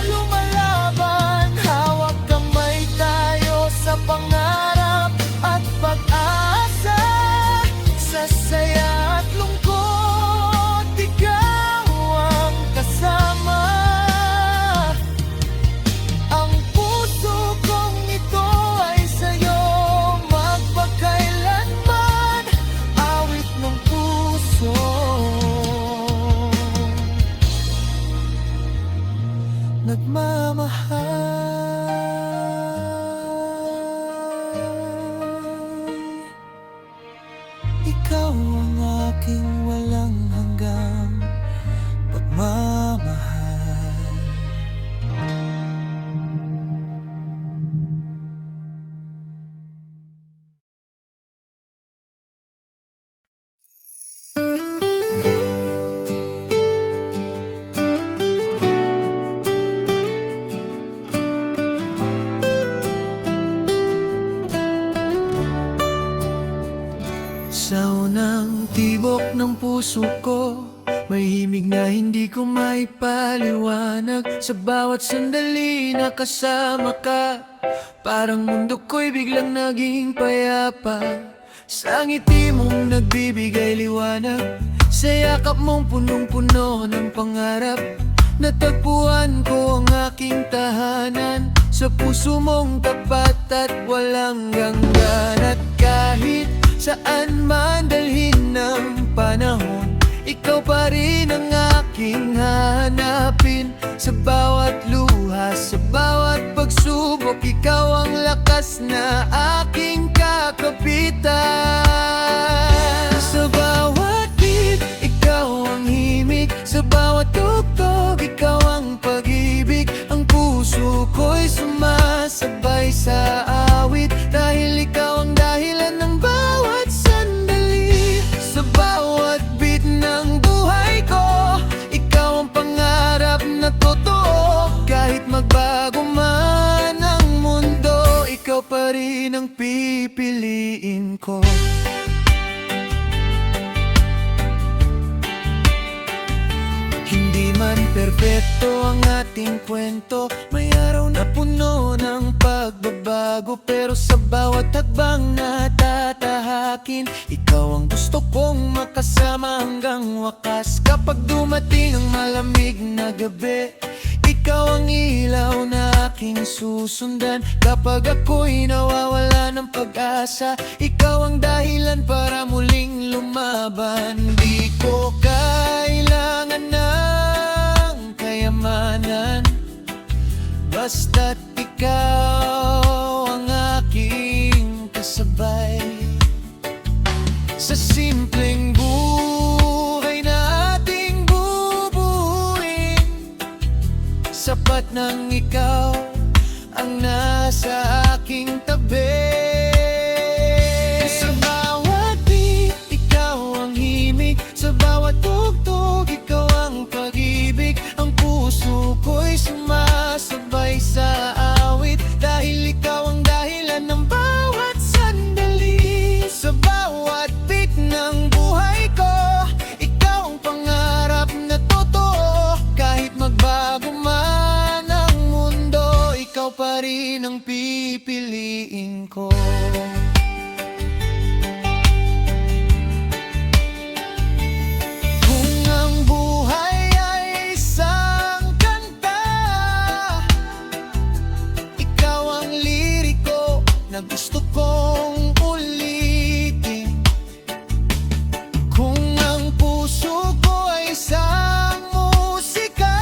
Speaker 3: lumalaban. Hawak kamay tayo sa pangarap at pag-asa, sa saya at lungkot, ikaw ang kasama. Ang puso kong ito ay sa'yo magpakailanman, awit ng puso nagmamahal. Ikaw ang aking walang hanggang pagmamahal. Sa unang tibok ng puso ko, may himig na hindi ko maipaliwanag. Sa bawat sandali na kasama ka, parang mundo ko'y biglang naging payapa. Sa ngiti mong nagbibigay liwanag, sa yakap mong punong-puno ng pangarap, natagpuan ko ang aking tahanan. Sa puso mong tapat at walang hanggan. At kahit saan man dalhin ng panahon, ikaw pa rin ang aking hahanapin. Sa bawat luha, sa bawat pagsubok, ikaw ang lakas na aking kakapitan. Sa bawat beat, ikaw ang himig. Sa bawat tugtog, ikaw ang pag-ibig. Ang puso ko'y sumasabay sa awit, dahil ikaw ang dahilan ng bawat sandali. ang pipiliin ko. Hindi man perpekto ang ating kwento, may araw na puno ng pagbabago. Pero sa bawat hakbang na tatahakin, ikaw ang gusto kong makasama hanggang wakas. Kapag dumating ang malamig na gabi, ikaw ang ilaw na aking susundan. Kapag ako'y nawawala ng pag-asa, ikaw ang dahilan para muling lumaban. Di ko kailangan ng kayamanan, basta't ikaw ang aking kasabay. Sa simpleng buhay na ating bubuin, sapat nang ikaw ang nasa aking tabi. Sa bawat beat, ikaw ang himig. Sa bawat tugtog, ikaw ang pag-ibig. Ang puso ko'y sumasabay sa awit, dahil ikaw ang dahilan ng bawat sandali. Sa bawat beat ng buhay ko, ikaw ang pangarap na totoo. Kahit magbago man ang mundo, ikaw pa rin ang pipiliin ko. Kung ang buhay ay isang kanta, ikaw ang liriko na gusto kong ulitin. Kung ang puso ko ay isang musika,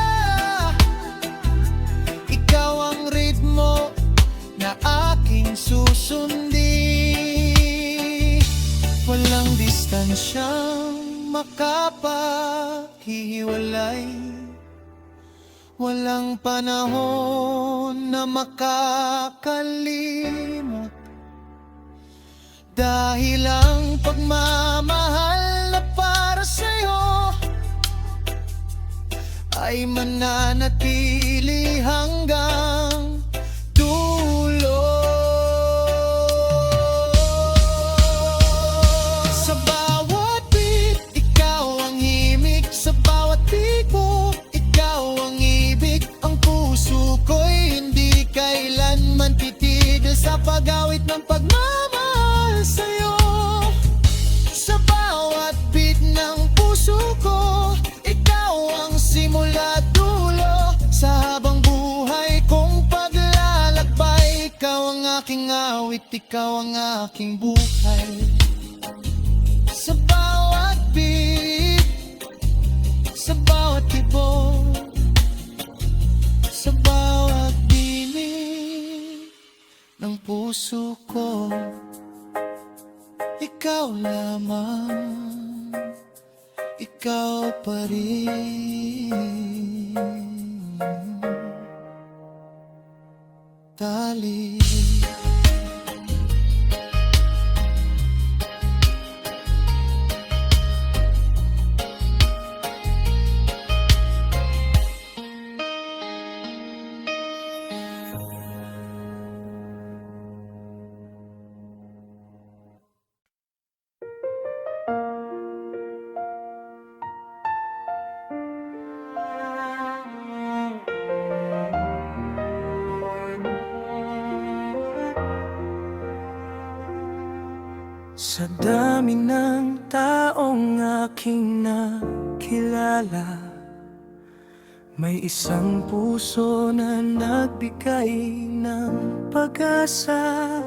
Speaker 3: ikaw ang ritmo na aking susundin. Walang distansyang makapaghihiwalay, walang panahon na makakalimot, dahil ang pagmamahal na para sa'yo ay mananatili hanggang dulo. Sa bawat beat, ikaw ang himig. Sa bawat bigo, ikaw ang ibig. Ang puso ko'y hindi kailanman titigil sa pag-awit ng pagmamahal sa'yo. Sa bawat beat ng puso ko, ikaw ang simula dulo. Sa habang buhay kong paglalakbay, ikaw ang aking awit, ikaw ang aking buhay. Sa bawat beat, sa bawat tibok, sa bawat dinig ng puso ko, ikaw lamang, ikaw pa rin. Dali. Sa dami ng taong aking nakilala, may isang puso na nagbigay ng pag-asa.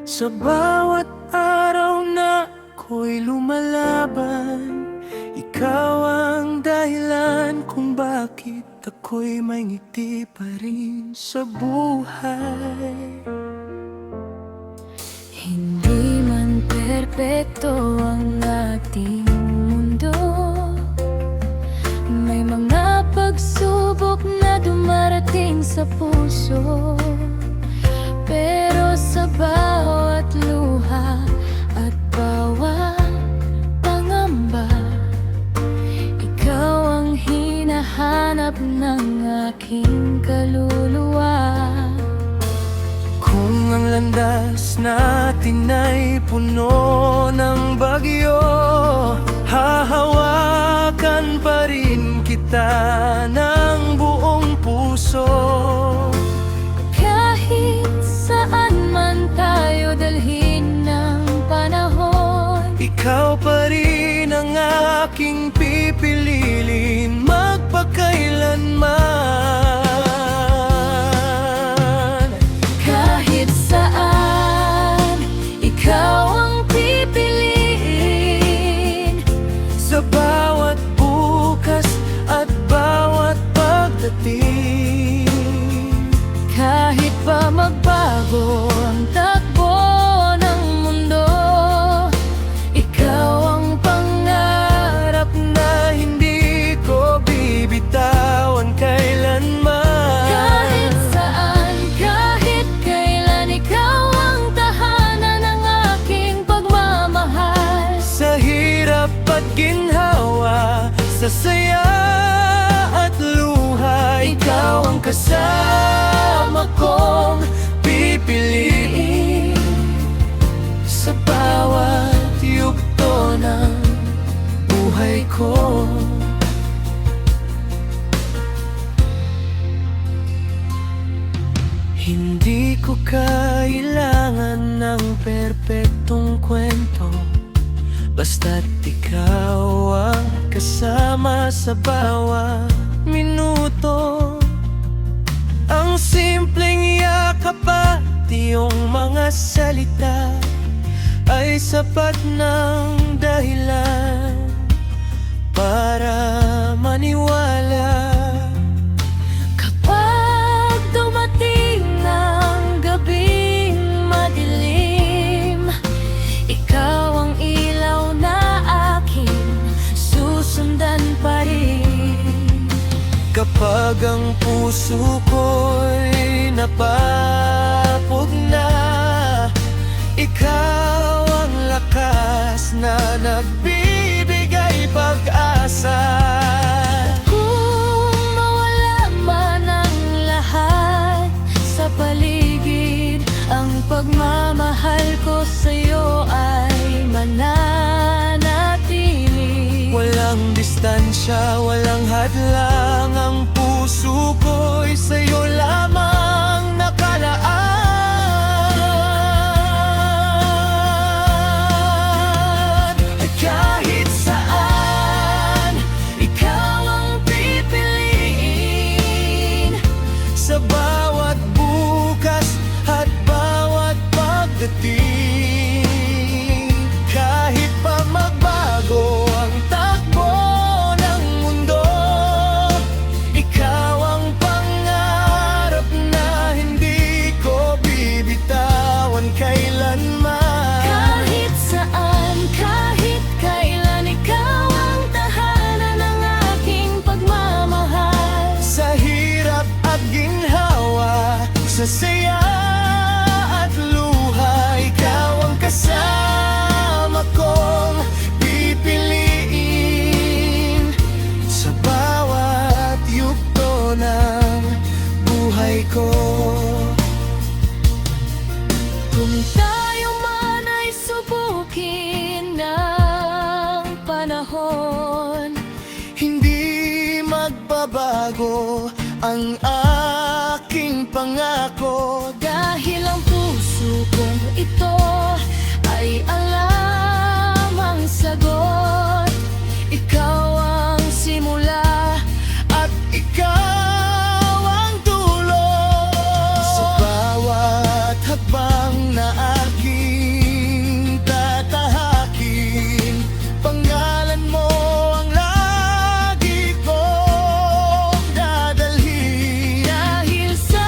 Speaker 3: Sa bawat araw na ako'y lumalaban, ikaw ang dahilan kung bakit ako'y may ngiti pa rin sa buhay.
Speaker 4: Hindi man perpekto ang ating mundo, may mga pagsubok na dumarating sa puso. Pero sa bawat luha at bawat pangamba, ikaw ang hinahanap ng aking kaluluwa.
Speaker 3: Kung ang landas natin ay puno ng bagyo, hahawakan pa rin kita ng buong puso.
Speaker 4: Kahit saan man tayo dalhin ng panahon,
Speaker 3: Ikaw pa rin ang aking pipiliin magpakailanman.
Speaker 4: kahit saan, ikaw ang pipiliin.
Speaker 3: Sa bawat bukas at bawat pagdating,
Speaker 4: Kahit pa magbago ang takbo ng mundo, ikaw ang pangarap
Speaker 3: na hindi ko bibitawan kailanman.
Speaker 4: kahit saan, kahit kailan, ikaw ang tahanan ng aking pagmamahal.
Speaker 3: Sa hirap at ginhawa, sa saya at luha, ikaw ang kasama kong pipiliin. Sa bawat yugto ng buhay ko, hindi ko kailangan ng perpektong kwento, basta't ikaw ang kasama sa bawat minuto. Ang simpleng yakap at iyong mga salita ay sapat ng dahilan para maniwala.
Speaker 4: Kapag dumating ang gabing madilim, ikaw ang ilaw na aking susundan pa rin.
Speaker 3: Kapag ang puso ko'y napapog na, ikaw ang lakas na nagbibigay pag-asa.
Speaker 4: Kung mawala man ang lahat sa paligid, ang pagmamahal ko sa'yo ay mananatili.
Speaker 3: Walang distansya, walang hadlang, ang puso ko'y sa'yo lamang nakalaan. At kahit saan, ikaw ang pipiliin. Sa bawat bukas at bawat pagdating, kahit pa magbago ang takbo ng mundo, ikaw ang pangarap na hindi ko bibitawan kailanman.
Speaker 4: Kahit saan, kahit kailan, ikaw ang tahanan ng aking pagmamahal.
Speaker 3: Sa hirap at ginhawa, sa saya at luha, ikaw ang kasama kong pipiliin. Sa bawat yugto ng buhay ko,
Speaker 4: Kung tayo man ay subukin ng panahon,
Speaker 3: hindi magbabago ang aking pangako.
Speaker 4: dahil ang puso kong ito ay alam ang sagot. Ikaw ang simula
Speaker 3: At ikaw ang dulo. Sa bawat hakbang na aking tatahakin, pangalan mo ang lagi kong dadalhin.
Speaker 4: dahil sa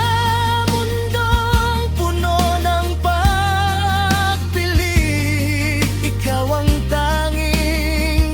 Speaker 4: mundong
Speaker 3: Puno ng pagpili, ikaw ang tanging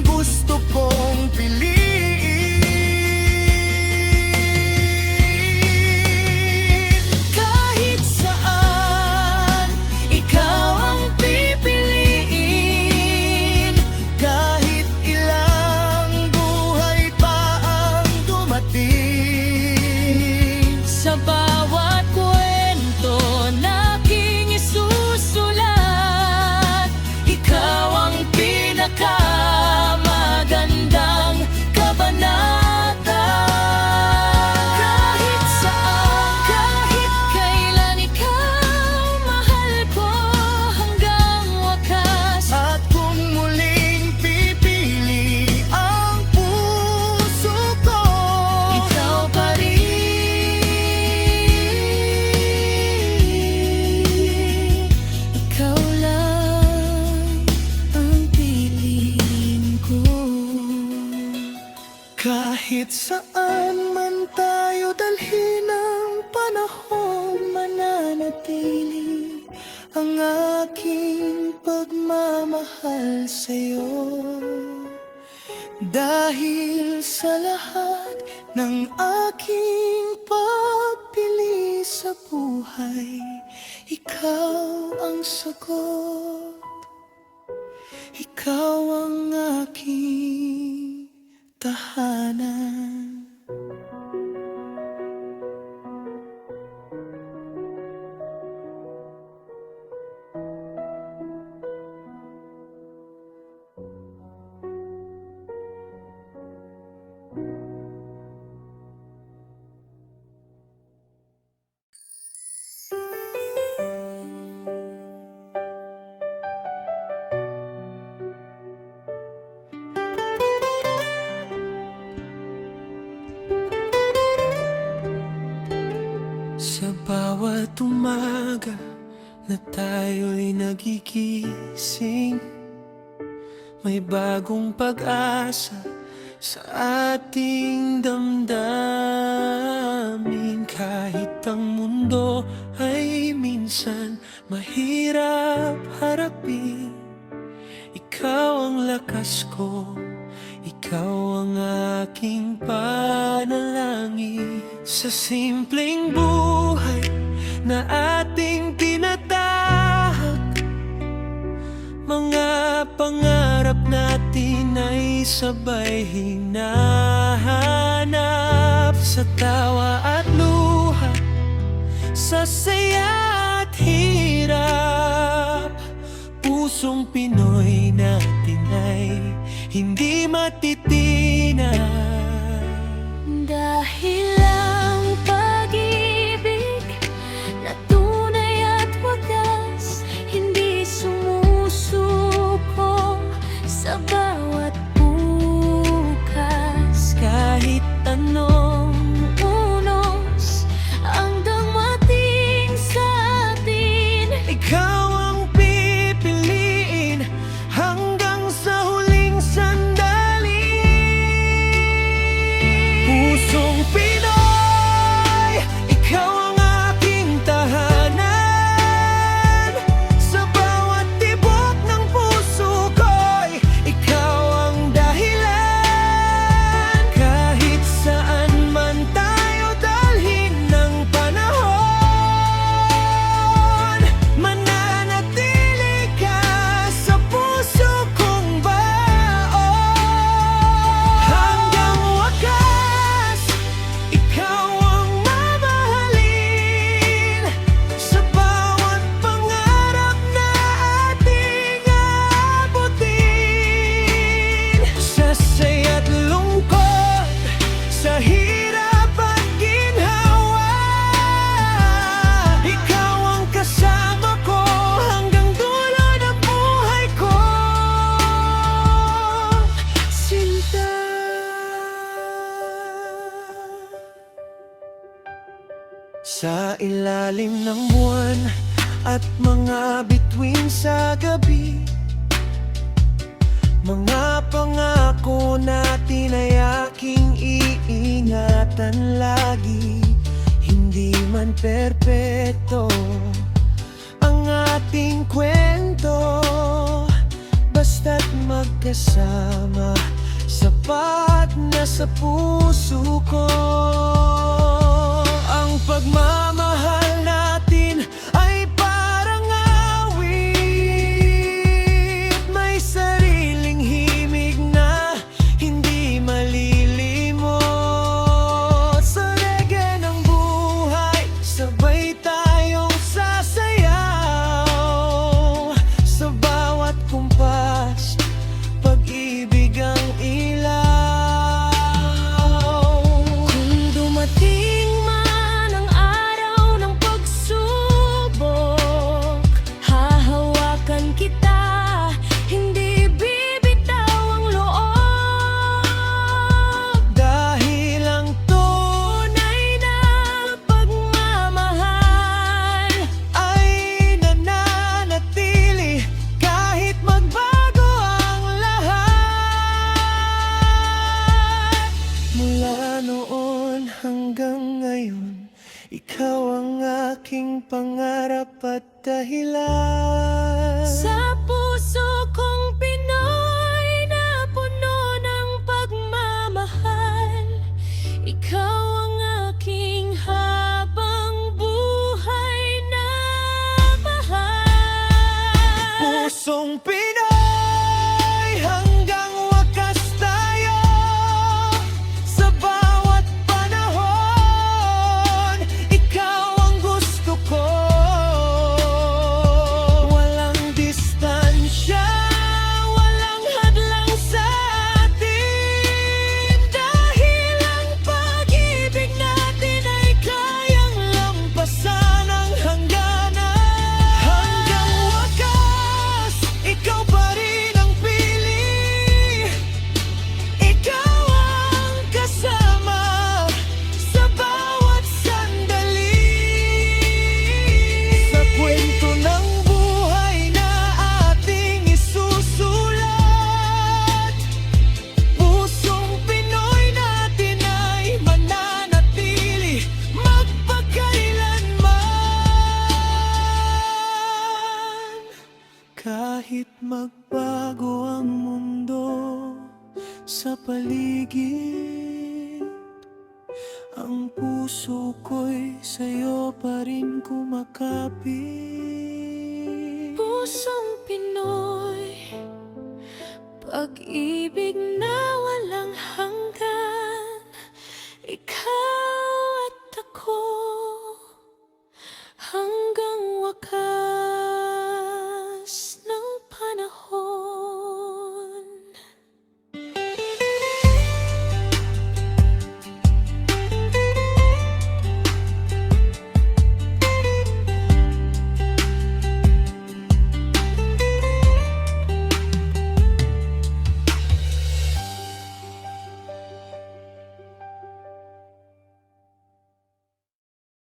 Speaker 3: Kahit saan man tayo dalhin ng panahon, mananatili ang aking pagmamahal sa'yo. Dahil sa lahat ng aking pagpili sa buhay, ikaw ang sagot, ikaw ang aking tahanan. Sa bawat umaga na tayo'y nagigising, may bagong pag-asa sa ating damdamin. Kahit ang mundo ay minsan mahirap harapin, ikaw ang lakas ko, ikaw ang aking panalangin. Sa simpleng buhay na ating tinatahak, mga pangarap natin ay sabay hinahanap. Sa tawa at luha, sa saya at hirap, pusong Pinoy natin ay hindi matitinag.
Speaker 4: Dahil ang pag-ibig na tunay at wagas, hindi sumusuko sa bawat bukas.
Speaker 2: Kahit anong
Speaker 4: Unos ang damating sa atin,
Speaker 2: ikaw ang pipiliin hanggang sa huling sandali. Pusong Pinoy, ikaw ang aking tahanan. Sa bawat tibok ng puso ko'y ikaw ang dahilan. Kahit saan man tayo dalhin ng panahon, mananatili ka sa puso kong baon. Hanggang wakas, ikaw ang mamahalin sa bawat pangarap na ating abutin. Sa saya't lungkot, sa hirap at ginhawa, ikaw ang kasama ko hanggang dulo ng buhay ko. Sinta. Sa ilalim ng buwan at mga bituin sa gabi, mga pangako natin ay aking iingatan lagi. Hindi man perpekto ang ating kwento, basta't magkasama, sapat na sa puso ko. Ang pagmamahal natin ay parang awit, may sariling himig na hindi malilimot. Sa reggae ng buhay, sabay tayong sasayaw. Sa bawat kumpas, pag-ibig ang ilaw.
Speaker 4: kung dumating man ang araw
Speaker 3: Mula noon hanggang ngayon, ikaw ang aking pangarap at dahilan.
Speaker 4: Sa puso kong Pinoy na puno ng pagmamahal, ikaw ang aking habang buhay na mahal.
Speaker 3: Pusong Pinoy, hanggang wakas tayo. Sa bawat panahon, ikaw ang gusto ko. Walang distansya, walang hadlang sa atin. Dahil ang pag-ibig natin ay kayang lampasan ang hangganan. Hanggang wakas, ikaw pa rin ang pili. Ikaw ang kasama sa bawat sandali. Sa kwento ng buhay na ating isusulat, pusong Pinoy natin ay mananatili magpakailanman. Kahit magbago ang mundo sa paligid, ang puso ko'y sa'yo pa rin kumakapit.
Speaker 4: Pusong Pinoy, pag-ibig na